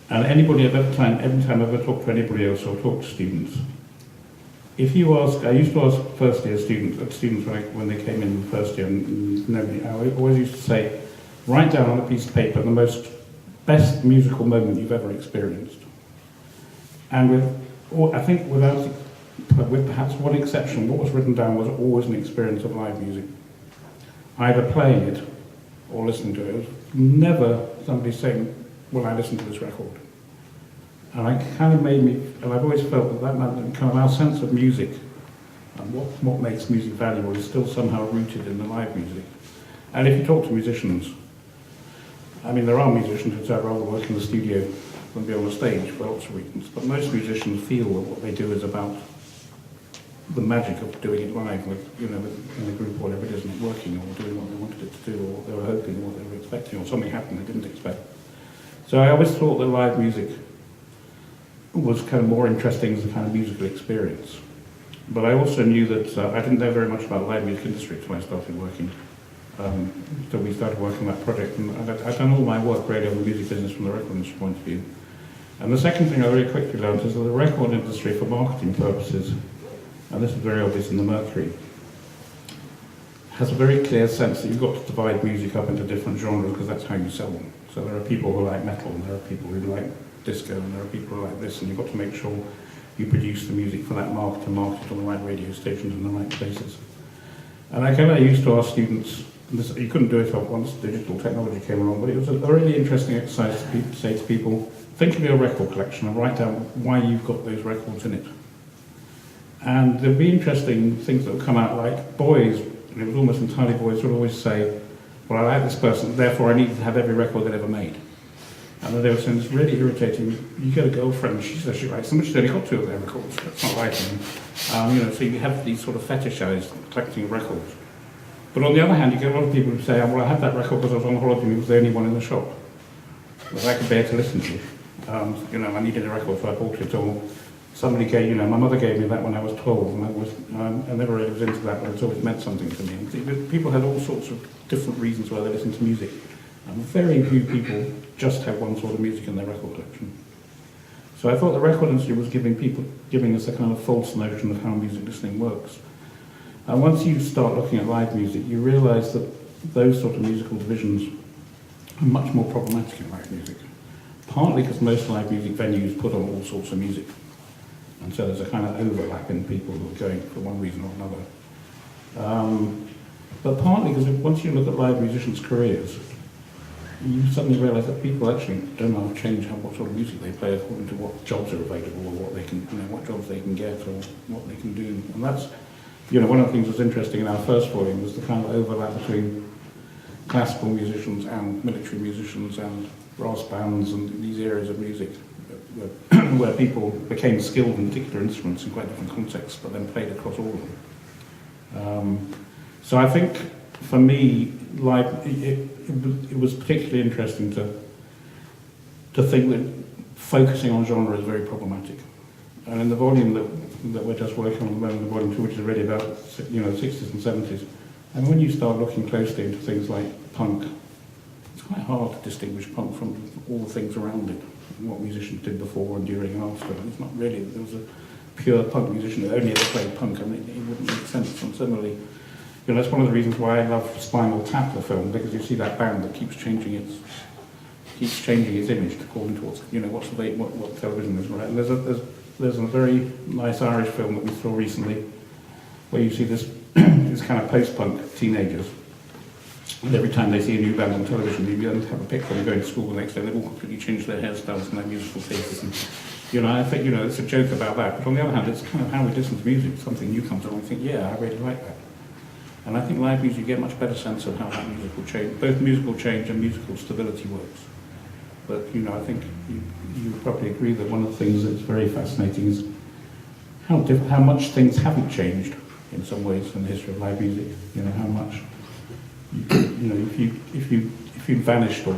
and anybody every time I've ever talked to anybody else or talked to students, if you ask, I used to ask first year students when they came in the first year, and nobody, I always used to say, write down on a piece of paper the best musical moment you've ever experienced. And with perhaps one exception, what was written down was always an experience of live music. either playing it or listening to it. It was never somebody saying, well, I listened to this record. And it kind of made me, and I've always felt that kind of our sense of music and what makes music valuable is still somehow rooted in the live music. And if you talk to musicians, I mean, there are musicians who say I'd rather work in the studio than be on the stage for lots of reasons, but most musicians feel that what they do is about the magic of doing it live with, in a group or whatever it is, and it working or doing what they wanted it to do or what they were hoping or what they were expecting or something happened they didn't expect. So I always thought that live music was kind of more interesting as a kind of musical experience. But I also knew that I didn't know very much about the live music industry until I started working. So we started working on that project, and I'd done all my work really on the music business from the record industry point of view. And the second thing I very quickly learned is that the record industry, for marketing purposes, and this is very obvious in the Mercury, has a very clear sense that you've got to divide music up into different genres because that's how you sell them. So there are people who like metal, and there are people who like disco, and there are people who like this, and you've got to make sure you produce the music for that market and market it on the right radio stations in the right places. And I used to ask students, you couldn't do it once digital technology came along, but it was a really interesting exercise to say to people, think of your record collection and write down why you've got those records in it. And there'd be interesting things that would come out, like boys, and it was almost entirely boys, would always say, well, I like this person, therefore I need to have every record they've ever made. And then they were saying, it's really irritating, you get a girlfriend, she says she writes them, but she's only got 2 of their records, that's not writing. So you have these sort of fetishized collecting of records. But on the other hand, you get a lot of people who say, well, I had that record because I was on holiday and it was the only one in the shop that I could bear to listen to. I needed a record, so I bought it. Or somebody gave, my mother gave me that when I was 12, and I never really was into that, but it's always meant something to me. And people had all sorts of different reasons why they listened to music. And very few people just have one sort of music in their record collection. So I thought the record industry was giving us a kind of false notion of how music listening works. And once you start looking at live music, you realise that those sort of musical divisions are much more problematic in live music. Partly because most live music venues put on all sorts of music. And so there's a kind of overlap in people who are going for one reason or another. But partly because once you look at live musicians' careers, you suddenly realise that people actually don't know how to change what sort of music they play according to what jobs are available or what they can, what jobs they can get or what they can do. And that's, one of the things that's interesting in our first volume was the kind of overlap between classical musicians and military musicians and brass bands and these areas of music where people became skilled in particular instruments in quite different contexts, but then played across all of them. So I think for me, it was particularly interesting to think that focusing on genre is very problematic. And in the volume that we're just working on at the moment, the volume 2, which is really about the 60s and 70s, and when you start looking closely into things like punk, it's quite hard to distinguish punk from all the things around it, what musicians did before and during and after. It's not really, there was a pure punk musician that only ever played punk, and it wouldn't make sense. And similarly, that's one of the reasons why I love Spinal Tap, the film, because you see that band that keeps changing its image according to what television is, right? And there's a very nice Irish film that we saw recently where you see this kind of post-punk teenagers, and every time they see a new band on television, you have a picture of them going to school the next day, they've all completely changed their hairstyles and their musical tastes. And, I think, it's a joke about that, but on the other hand, it's kind of how we listen to music. Something new comes on and we think, yeah, I really like that. And I think live music, you get a much better sense of how that musical change, both musical change and musical stability works. But, I think you probably agree that one of the things that's very fascinating is how much things haven't changed in some ways in the history of live music. How much, if you vanished or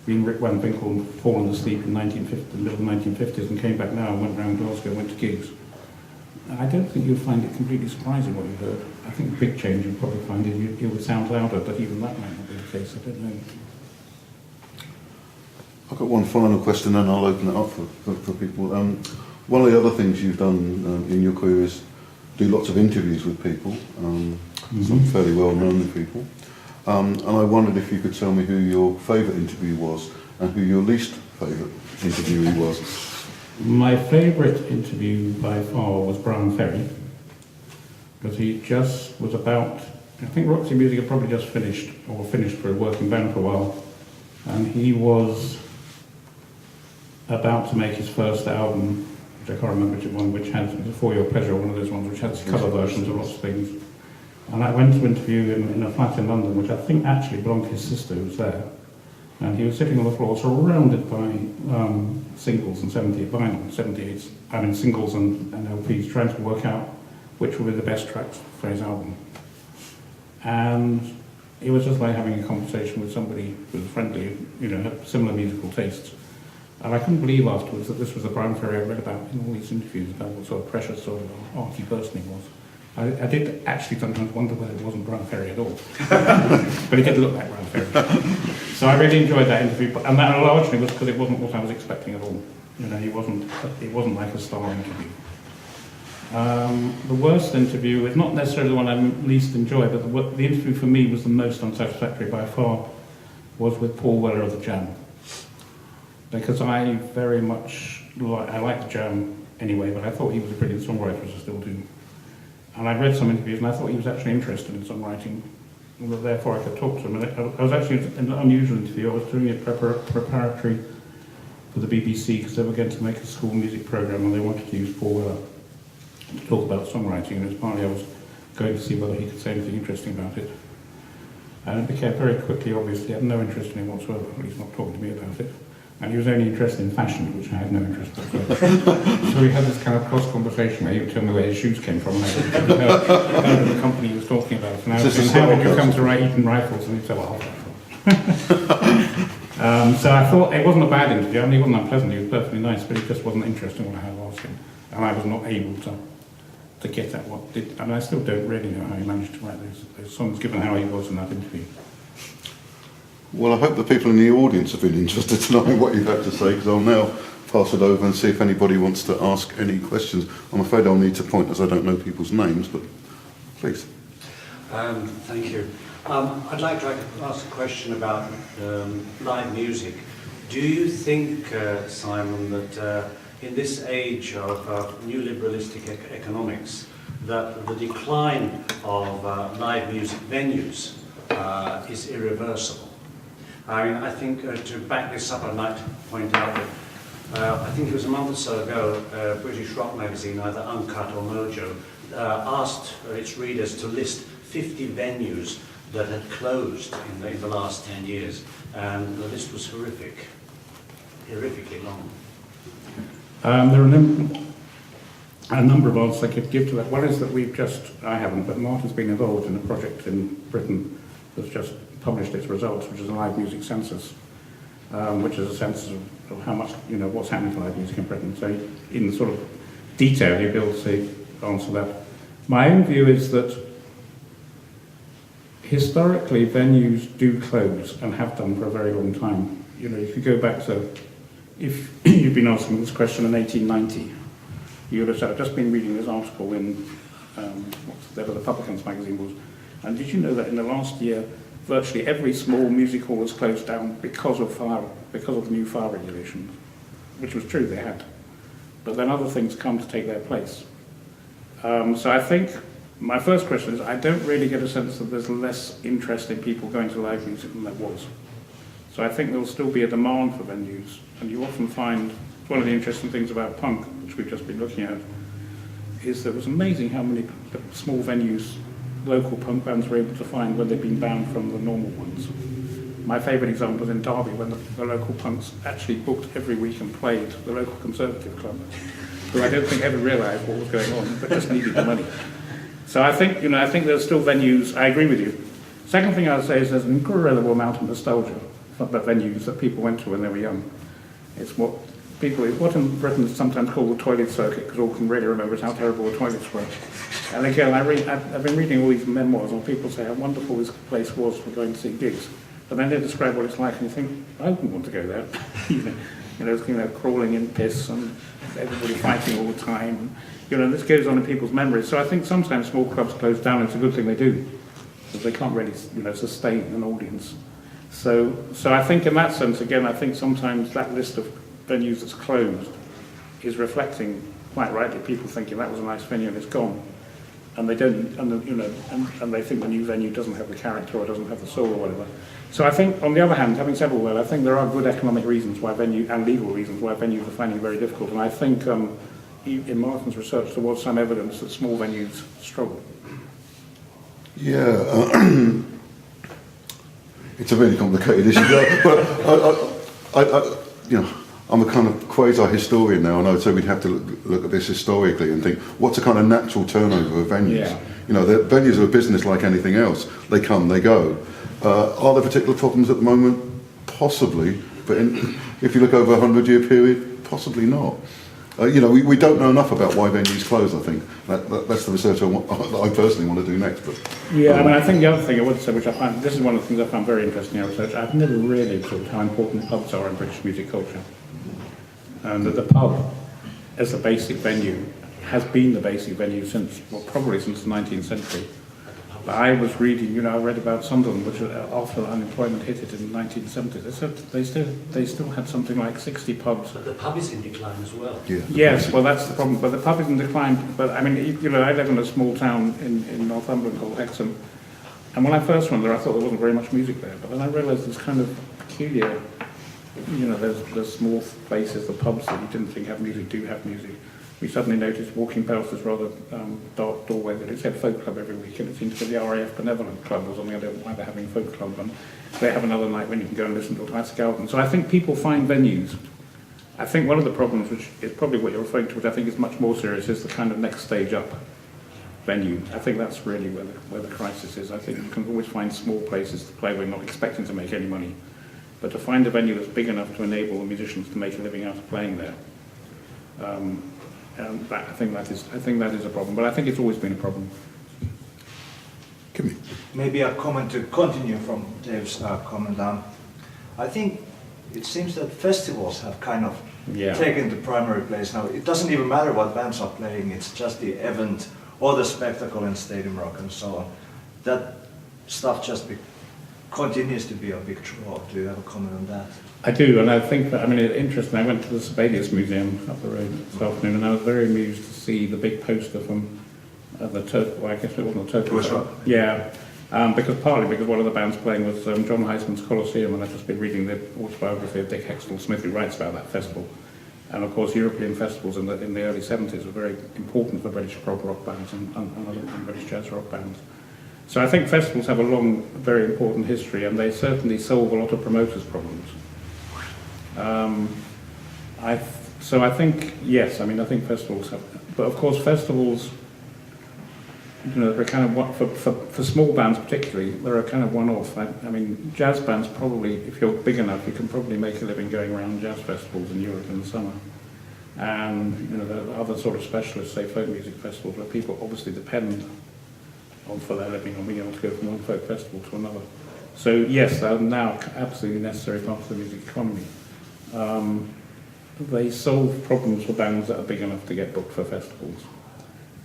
been Rick Van Winkle and fallen asleep in the middle of the 1950s and came back now and went around Glasgow and went to gigs, I don't think you'd find it completely surprising what you heard. I think the big change you'd probably find is it would sound louder, but even that might not be the case. I don't know. I've got one final question, and I'll open it up for people. One of the other things you've done in your career is do lots of interviews with people, some fairly well-known people. And I wondered if you could tell me who your favourite interview was and who your least favourite interviewee was. My favourite interview by far was Brian Ferry, because he just was about I think Roxy Music had probably just finished, or finished for a working band for a while, and he was about to make his first album, which I can't remember which one, which had For Your Pleasure, one of those ones which has cover versions of lots of things. And I went to interview him in a flat in London, which I think actually belonged to his sister who was there. And he was sitting on the floor surrounded by singles and 78s, singles and LPs, trying to work out which would be the best tracks for his album. And it was just like having a conversation with somebody who was friendly, had similar musical tastes. And I couldn't believe afterwards that this was the Brian Ferry I read about in all these interviews about what sort of precious sort of arty person he was. I did actually sometimes wonder whether it wasn't Brian Ferry at all. But it did look like Brian Ferry. So I really enjoyed that interview, and that largely was because it wasn't what I was expecting at all. It wasn't like a star interview. The worst interview is not necessarily the one I least enjoy, but the interview for me was the most unsatisfactory by far, was with Paul Weller of the Jam. Because I very much like the Jam anyway, but I thought he was a brilliant songwriter, as I still do. And I'd read some interviews and I thought he was actually interested in songwriting, and therefore I could talk to him. And I was actually in an unusual interview. I was doing it preparatory for the BBC because they were going to make a school music programme and they wanted to use Paul Weller to talk about songwriting, and as partly I was going to see whether he could say anything interesting about it. And it became very quickly obvious he had no interest in it whatsoever, at least not talking to me about it. And he was only interested in fashion, which I had no interest in. So we had this kind of cross-conversation where he would tell me where his shoes came from, and I would know the company he was talking about. And I was saying, how did you come to write Eton Rifles? And he'd say, well, so I thought it wasn't a bad interview. I mean, he wasn't unpleasant, he was perfectly nice, but it just wasn't interesting what I had to ask him. And I was not able to get at what did, and I still don't really know how he managed to write those songs, given how he was in that interview. Well, I hope the people in the audience have been interested to know what you've had to say, because I'll now pass it over and see if anybody wants to ask any questions. I'm afraid I'll need to point as I don't know people's names, but please. Thank you. I'd like to ask a question about live music. Do you think, Simon, that in this age of new liberalistic economics, that the decline of live music venues is irreversible? I mean, I think to back this up, I'd like to point out that I think it was a month or so ago, British rock magazine, either Uncut or Mojo, asked its readers to list 50 venues that had closed in the last 10 years, and the list was horrifically long. There are a number of answers I could give to that. One is that I haven't, but Martin's been involved in a project in Britain that's just published its results, which is a live music census, which is a census of how much, what's happening to live music in Britain. So in sort of detail, you'll be able to answer that. My own view is that historically venues do close and have done for a very long time. If you go back to, if you've been asking this question in 1890, you would have said, I've just been reading this article in whatever the Publicans magazine was, and did you know that in the last year, virtually every small music hall was closed down because of the new fire regulations, which was true, they had. But then other things come to take their place. So I think my first question is, I don't really get a sense that there's less interest in people going to live music than there was. So I think there'll still be a demand for venues, and you often find, one of the interesting things about punk, which we've just been looking at, is that it was amazing how many small venues local punk bands were able to find when they'd been banned from the normal ones. My favourite example was in Derby, when the local punks actually booked every week and played the local Conservative club, who I don't think ever realised what was going on, but just needed the money. So I think, I think there's still venues. I agree with you. Second thing I would say is there's an incredible amount of nostalgia about venues that people went to when they were young. It's what in Britain is sometimes called the toilet circuit, because all can really remember is how terrible the toilets were. And again, I've been reading all these memoirs, and people say how wonderful this place was for going to see gigs. But then they describe what it's like, and you think, I wouldn't want to go there. Crawling in piss and everybody fighting all the time. And this goes on in people's memories. So I think sometimes small clubs close down. It's a good thing they do, because they can't really, sustain an audience. So I think in that sense, again, I think sometimes that list of venues that's closed is reflecting, quite rightly, people thinking that was a nice venue and it's gone. and they don't, and they think the new venue doesn't have the character or doesn't have the soul or whatever. So I think, on the other hand, having said all that, I think there are good economic reasons why and legal reasons why venues are finding it very difficult. And I think in Martin's research there was some evidence that small venues struggle. Yeah, it's a really complicated issue, but I'm a kind of quasi-historian now, and I would say we'd have to look at this historically and think, what's a kind of natural turnover of venues? Yeah. The venues are a business like anything else. They come, they go. Are there particular problems at the moment? Possibly, but if you look over a 100-year period, possibly not. We don't know enough about why venues close, I think. That's the research I personally want to do next. But yeah, I think the other thing I would say, which I find, this is one of the things I found very interesting in our research, I've never really observed how important pubs are in British music culture. And that the pub, as a basic venue, has been the basic venue probably since the 19th century. But I was reading, I read about Sunderland, which after unemployment hit it in the 1970s, they said they still had something like 60 pubs. But the pub is in decline as well. Yeah. Yes, well that's the problem. But the pub is in decline. But I mean, I live in a small town in Northumberland called Hexham, and when I first went there, I thought there wasn't very much music there. But then I realised this kind of peculiar, there's small places, the pubs that you didn't think have music do have music. We suddenly noticed walking past this rather dark doorway that it said folk club every week, and it seemed to be the RAF Benevolent Club was on the other why they're having folk club, and they have another night when you can go and listen to a classic album. So I think people find venues. I think one of the problems, which is probably what you're referring to, which I think is much more serious, is the kind of next stage up venue. I think that's really where the crisis is. I think you can always find small places to play where you're not expecting to make any money, but to find a venue that's big enough to enable the musicians to make a living out of playing there. I think that is a problem, but I think it's always been a problem. Maybe a comment to continue from Dave's comment. I think it seems that festivals have kind of taken the primary place now. It doesn't even matter what bands are playing, it's just the event or the spectacle in Stadium Rock and so on. That stuff just continues to be a big draw. Do you have a comment on that? I do, and I think that, it's interesting. I went to the Sibelius Museum up the road this afternoon, and I was very amused to see the big poster from the Turku. Well, I guess it wasn't the Turku. It was right. Yeah, partly because one of the bands playing was John Heisman's Colosseum, and I've just been reading the autobiography of Dick Hextall-Smith, who writes about that festival. And of course, European festivals in the early 70s were very important for British prog rock bands and British jazz rock bands. So I think festivals have a long, very important history, and they certainly solve a lot of promoters' problems. I think, yes, I think festivals have, but of course festivals, they're kind of, for small bands particularly, they're a kind of one-off. Jazz bands probably, if you're big enough, you can probably make a living going around jazz festivals in Europe in the summer. And, there are other sort of specialists, say folk music festivals, where people obviously depend on for their living on being able to go from one folk festival to another. So yes, they're now absolutely necessary part of the music economy. They solve problems for bands that are big enough to get booked for festivals.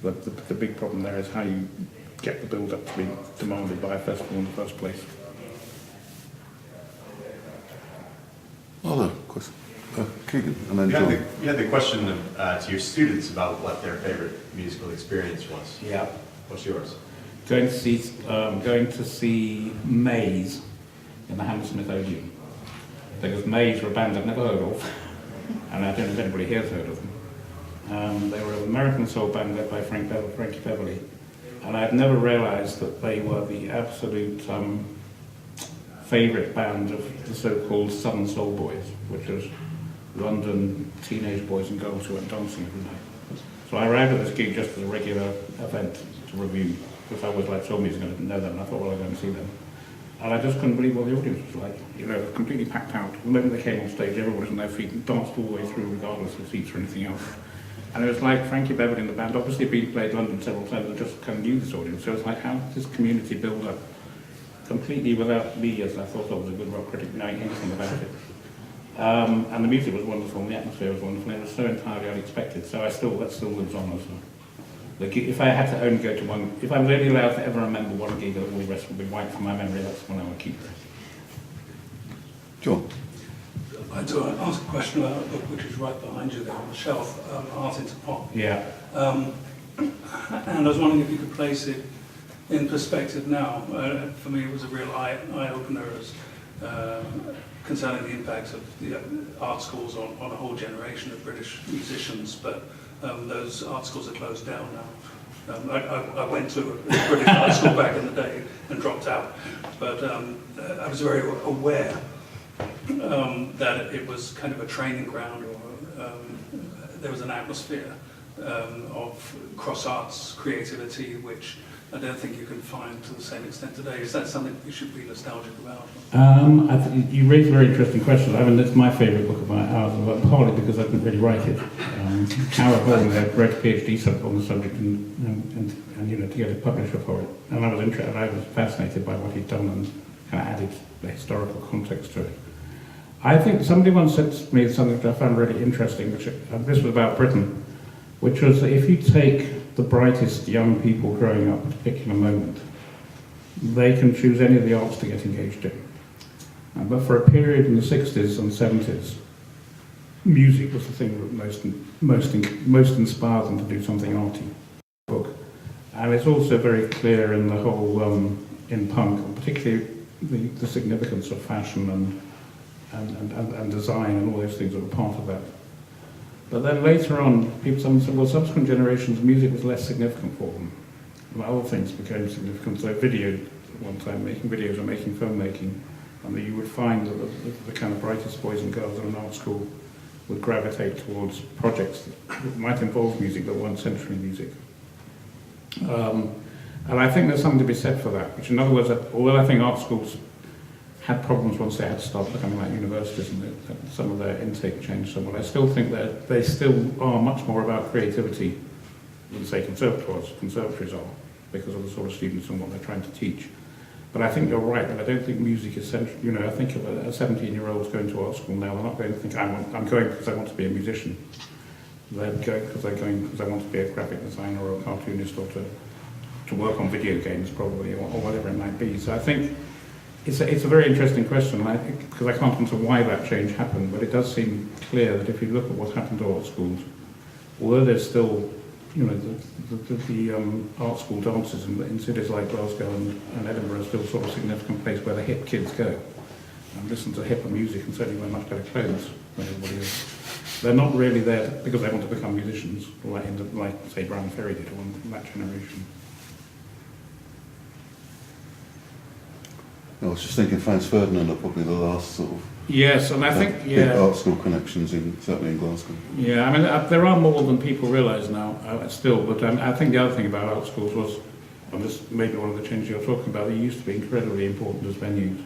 The big problem there is how you get the build-up to be demanded by a festival in the first place. Other question? Keegan, and then John. You had the question to your students about what their favorite musical experience was. Yeah. What's yours? Going to see Maze in the Hammersmith Odeon. Because Maze were a band I've never heard of, and I don't know if anybody here has heard of them. They were an American soul band led by Frankie Beverly, and I'd never realised that they were the absolute favourite band of the so-called Southern Soul Boys, which was London teenage boys and girls who went dancing every night. So I arrived at this gig just as a regular event to review, because I was told me I was going to know them, and I thought, well, I'll go and see them. And I just couldn't believe what the audience was like. It was completely packed out. The moment they came on stage, everyone was on their feet and danced all the way through, regardless of seats or anything else. And it was like Frankie Beverly in the band, obviously being played London several times, and just kind of knew this audience. So it was like, how did this community build up completely without me, as I thought I was a good rock critic, knowing anything about it? And the music was wonderful, and the atmosphere was wonderful, and it was so entirely unexpected. So that still lives on as well. If I had to only go to one, if I'm really allowed to ever remember one gig, all the rest would be wiped from my memory, that's one I would keep. John. I'd like to ask a question about a book which is right behind you there on the shelf, Art into Pop. Yeah. And I was wondering if you could place it in perspective now. For me, it was a real eye-opener as concerning the impacts of the art schools on a whole generation of British musicians, but those art schools are closed down now. I went to a British art school back in the day and dropped out, but I was very aware that it was kind of a training ground, or there was an atmosphere of cross-arts creativity, which I don't think you can find to the same extent today. Is that something you should be nostalgic about? I think you raise a very interesting question. I mean, it's my favourite book of ours, partly because I didn't really write it. Howard Holden had read a PhD on the subject and you know, to get a publisher for it. And I was interested, I was fascinated by what he'd done and kind of added the historical context to it. I think somebody once said to me something that I found really interesting, which this was about Britain, which was that if you take the brightest young people growing up at a particular moment, they can choose any of the arts to get engaged in. But for a period in the 60s and 70s, music was the thing that most inspired them to do something arty. And it's also very clear in the whole, in punk, and particularly the significance of fashion and design and all those things that were part of that. But then later on, someone said, well, subsequent generations, music was less significant for them. And other things became significant. So video, at one time, making videos or making filmmaking, and you would find that the kind of brightest boys and girls in an art school would gravitate towards projects that might involve music but weren't centrally music. And I think there's something to be said for that, which in other words, although I think art schools had problems once they had to start becoming like universities and some of their intake changed somewhat, I still think that they still are much more about creativity than, say, conservatories are, because of the sort of students and what they're trying to teach. But I think you're right, that I don't think music is central. You know, I think of a 17-year-old going to art school now, they're not going to think, I'm going because I want to be a musician. They're going because I want to be a graphic designer or a cartoonist, or to work on video games probably, or whatever it might be. So I think it's a very interesting question, because I can't answer why that change happened, but it does seem clear that if you look at what's happened to art schools, although there's still, you know, the art school dances in cities like Glasgow and Edinburgh are still sort of a significant place where the hip kids go and listen to hipper music and certainly wear much better clothes than everybody else. They're not really there because they want to become musicians, like say, Brian Ferry did, or that generation. I was just thinking Franz Ferdinand are probably the last sort of yes, and I think big art school connections certainly in Glasgow. Yeah, I mean there are more than people realise now still, but I think the other thing about art schools was, and this may be one of the changes you're talking about, they used to be incredibly important as venues.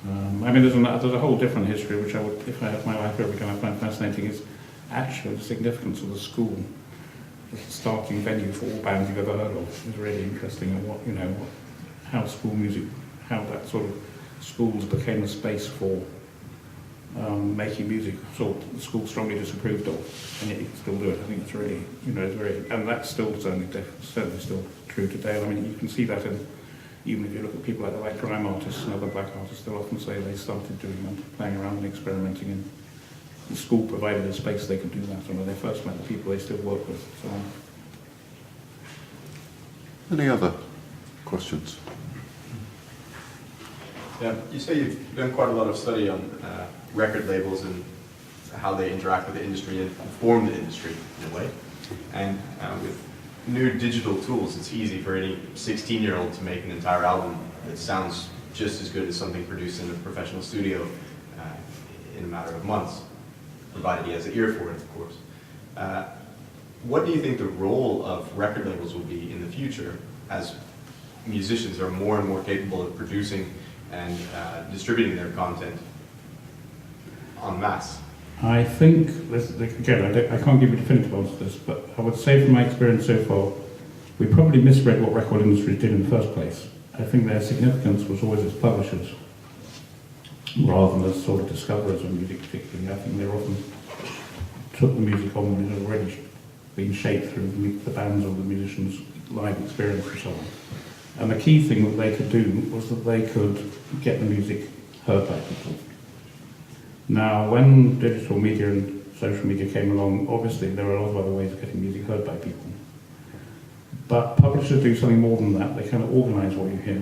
I mean, there's a whole different history, which I would, if I had my life over again, I find fascinating, is actually the significance of the school, the starting venue for all bands you've ever heard of, is really interesting, and what, you know, how school music, how that sort of schools became a space for making music, sort of the school strongly disapproved of, and yet you can still do it. I think it's really, you know, it's very, and that's still certainly still true today. I mean, you can see that even if you look at people like grime artists and other black artists, they'll often say they started playing around and experimenting, and the school provided a space they could do that, and when they first met the people they still work with. So Any other questions? Yeah, you say you've done quite a lot of study on record labels and how they interact with the industry and form the industry in a way. And with new digital tools, it's easy for any 16-year-old to make an entire album that sounds just as good as something produced in a professional studio in a matter of months, provided he has an ear for it, of course. What do you think the role of record labels will be in the future as musicians are more and more capable of producing and distributing their content en masse? I think, again, I can't give you a definitive answer to this, but I would say from my experience so far, we probably misread what record industries did in the first place. I think their significance was always as publishers, rather than as sort of discoverers of music particularly. I think they often took the music on when it had already been shaped through the bands or the musicians' live experience and so on. And the key thing that they could do was that they could get the music heard by people. Now, when digital media and social media came along, obviously there are a lot of other ways of getting music heard by people. But publishers do something more than that. They kind of organise what you hear.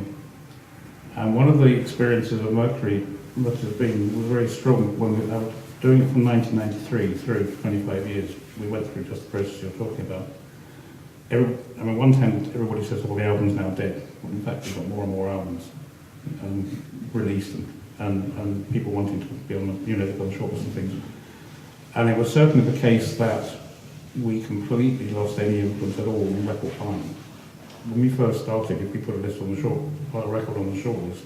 And one of the experiences of Mercury must have been was very strong when we were doing it from 1993 through 25 years. We went through just the process you're talking about. One time everybody says, well, the album's now dead. Well, in fact, we've got more and more albums released and people wanting to be on the, they've got the shortlist and things. And it was certainly the case that we completely lost any influence at all on record buying. When we first started, if we put a record on the shortlist,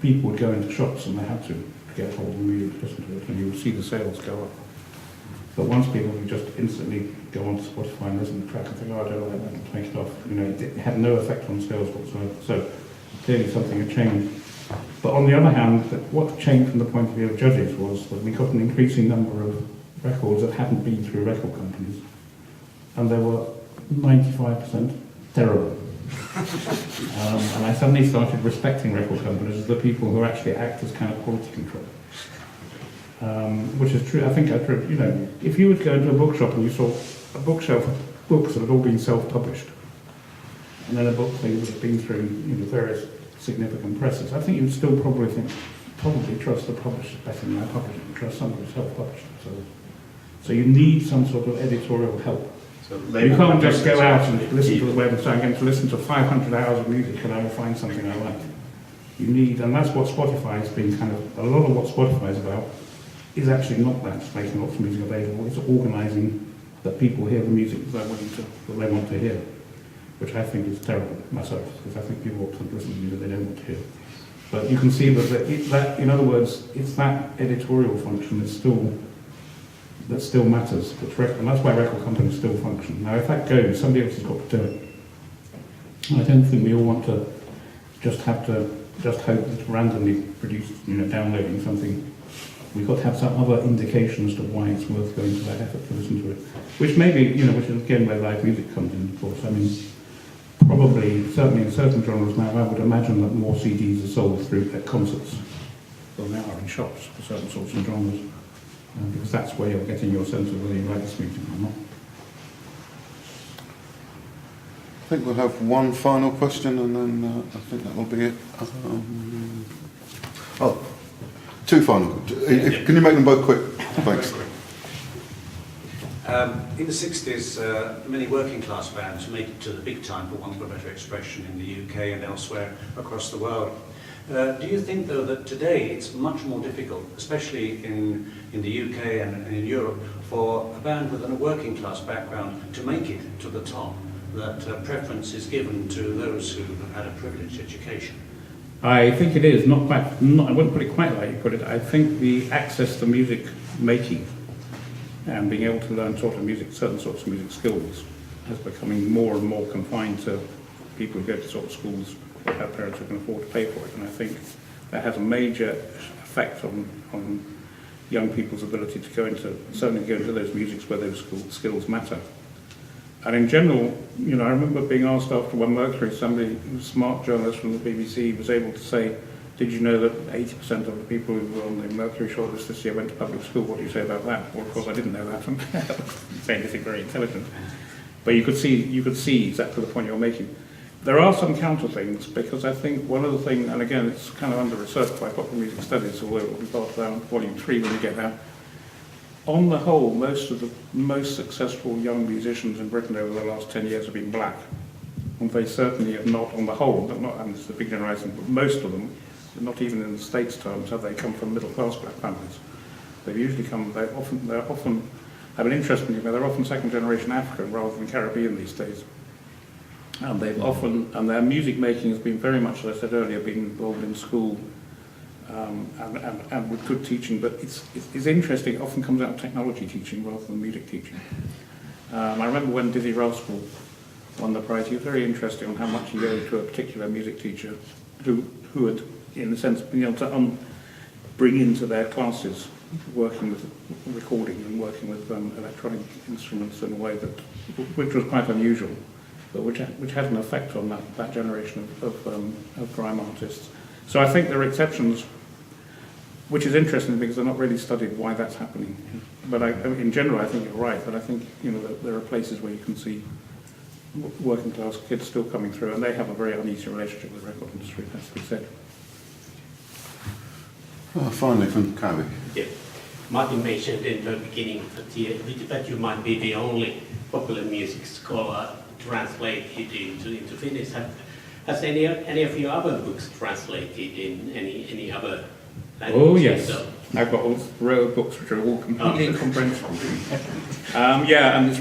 people would go into shops and they had to get hold of the music, listen to it, and you would see the sales go up. But once people would just instantly go onto Spotify and listen to the track and think, oh, I don't like that, and take it off, it had no effect on sales whatsoever. So clearly something had changed. But on the other hand, what changed from the point of view of judges was that we got an increasing number of records that hadn't been through record companies, and they were 95% terrible. And I suddenly started respecting record companies as the people who actually act as kind of quality control. Which is true. I think that's true. If you would go into a bookshop and you saw a bookshelf of books that had all been self-published, and then a book that would have been through various significant presses, I think you'd still probably trust the publisher better than I publish it, and trust somebody who self-published it. So you need some sort of editorial help. So you can't just go out and listen to the web and say, I'm going to listen to 500 hours of music and I will find something I like. You need, and that's what Spotify has been a lot of what Spotify is about is actually not that, it's making lots of music available, it's organising that people hear the music that they want to hear, which I think is terrible myself, because I think people ought to listen to music they don't want to hear. But you can see that in other words, it's that editorial function that still matters, and that's why record companies still function. Now if that goes, somebody else has got to do it. I don't think we all want to just hope that randomly produced, downloading something. We've got to have some other indication as to why it's worth going to that effort to listen to it. Which maybe, which is again where live music comes in, of course. I mean, probably, certainly in certain genres now, I would imagine that more CDs are sold through at concerts than there are in shops for certain sorts of genres. Because that's where you're getting your sense of whether you like this music or not. I think we'll have one final question and then I think that will be it. Two final. Can you make them both quick? Thanks. In the 60s, many working class bands made it to the big time, for want of a better expression, in the UK and elsewhere across the world. Do you think, though, that today it's much more difficult, especially in the UK and in Europe, for a band with a working class background to make it to the top, that preference is given to those who have had a privileged education? I think it is, I wouldn't put it quite like you put it. I think the access to music making and being able to learn certain sorts of music skills is becoming more and more confined to people who go to sort of schools or have parents who can afford to pay for it. And I think that has a major effect on young people's ability to certainly go into those musics where those skills matter. And in general, I remember being asked after one Mercury, somebody, a smart journalist from the BBC, was able to say, did you know that 80% of the people who were on the Mercury shortlist this year went to public school? What do you say about that? Well, of course, I didn't know that. I didn't say anything very intelligent. But you could see exactly the point you're making. There are some counter things, because I think one of the things, and again, it's kind of under-researched by Popular Music Studies, although it will be part of Volume 3 when we get there. On the whole, most of the most successful young musicians in Britain over the last 10 years have been black. And they certainly have not, on the whole, and it's a big generation, but most of them, not even in the States terms, have they come from middle-class black families. They've usually they're often have an interesting, they're often second-generation African rather than Caribbean these days. And their music making has been very much, as I said earlier, been involved in school, and with good teaching, but it's interesting, it often comes out of technology teaching rather than music teaching. I remember when Dizzy Rascal won the prize, he was very interested on how much he owed to a particular music teacher who had, in a sense, been able to bring into their classes working with recording and working with electronic instruments in a way which was quite unusual, but which had an effect on that generation of grime artists. So I think there are exceptions, which is interesting because they're not really studied why that's happening. But in general, I think you're right. But I think there are places where you can see working class kids still coming through, and they have a very uneasy relationship with the record industry, has to be said. Finally, from Cowie. Yeah. Martin mentioned in the beginning that you might be the only popular music scholar translated into Finnish. Has any of your other books translated in any other languages? Oh yes, So, I've got a row of books which are all completely incomprehensible. Yeah, and it's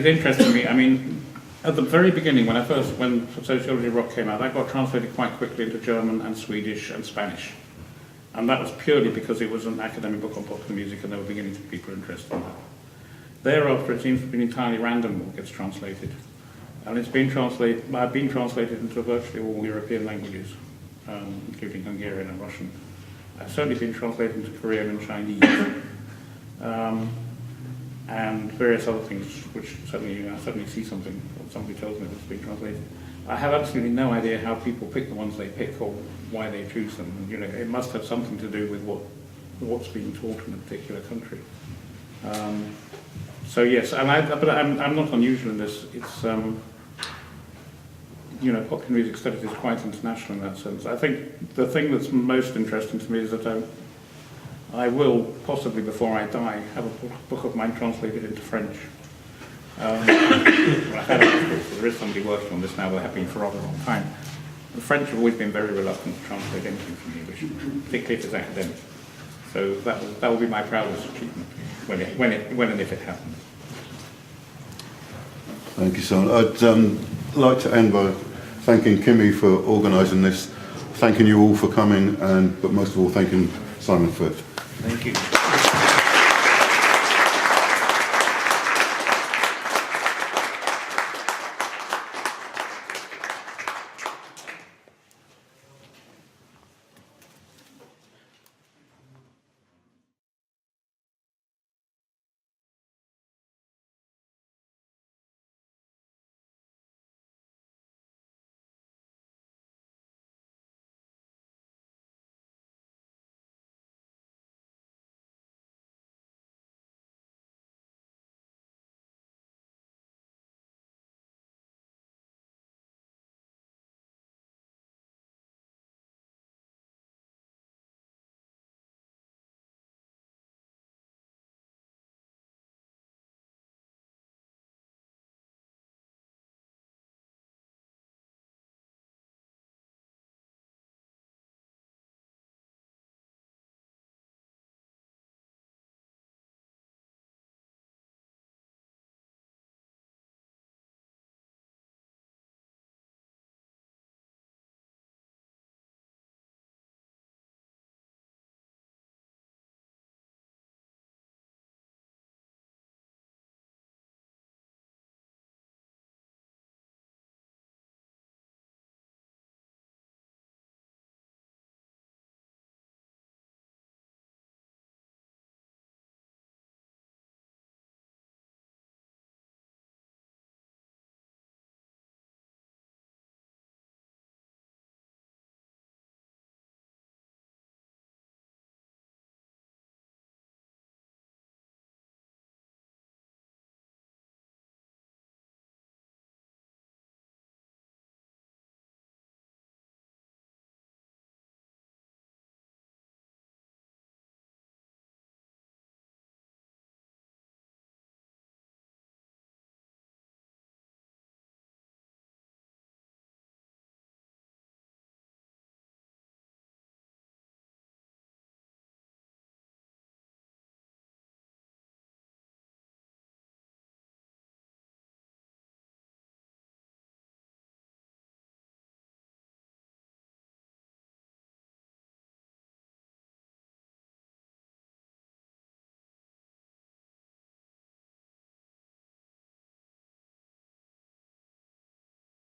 interesting to me. I mean, at the very beginning, when Sociology of Rock came out, that got translated quite quickly into German and Swedish and Spanish. And that was purely because it was an academic book on popular music and there were beginning to be people interested in that. Thereafter, it seems to have been entirely random what gets translated. And it's been translated, I've been translated into virtually all European languages, including Hungarian and Russian. I've certainly been translated into Korean and Chinese, and various other things, which I suddenly see something, or somebody tells me that's been translated. I have absolutely no idea how people pick the ones they pick or why they choose them. And, you know, it must have something to do with what's being taught in a particular country. So yes, but I'm not unusual in this. It's you know, popular music studies is quite international in that sense. I think the thing that's most interesting to me is that I will, possibly before I die, have a book of mine translated into French. Well, I had it, of course, there is somebody working on this now, but they have been for a rather long time. The French have always been very reluctant to translate anything from English, particularly if it's academic. So that will be my proudest achievement when and if it happens. Thank you, Simon. I'd like to end by thanking Kimmy for organising this, thanking you all for coming, but most of all thanking Simon Frith. Thank you.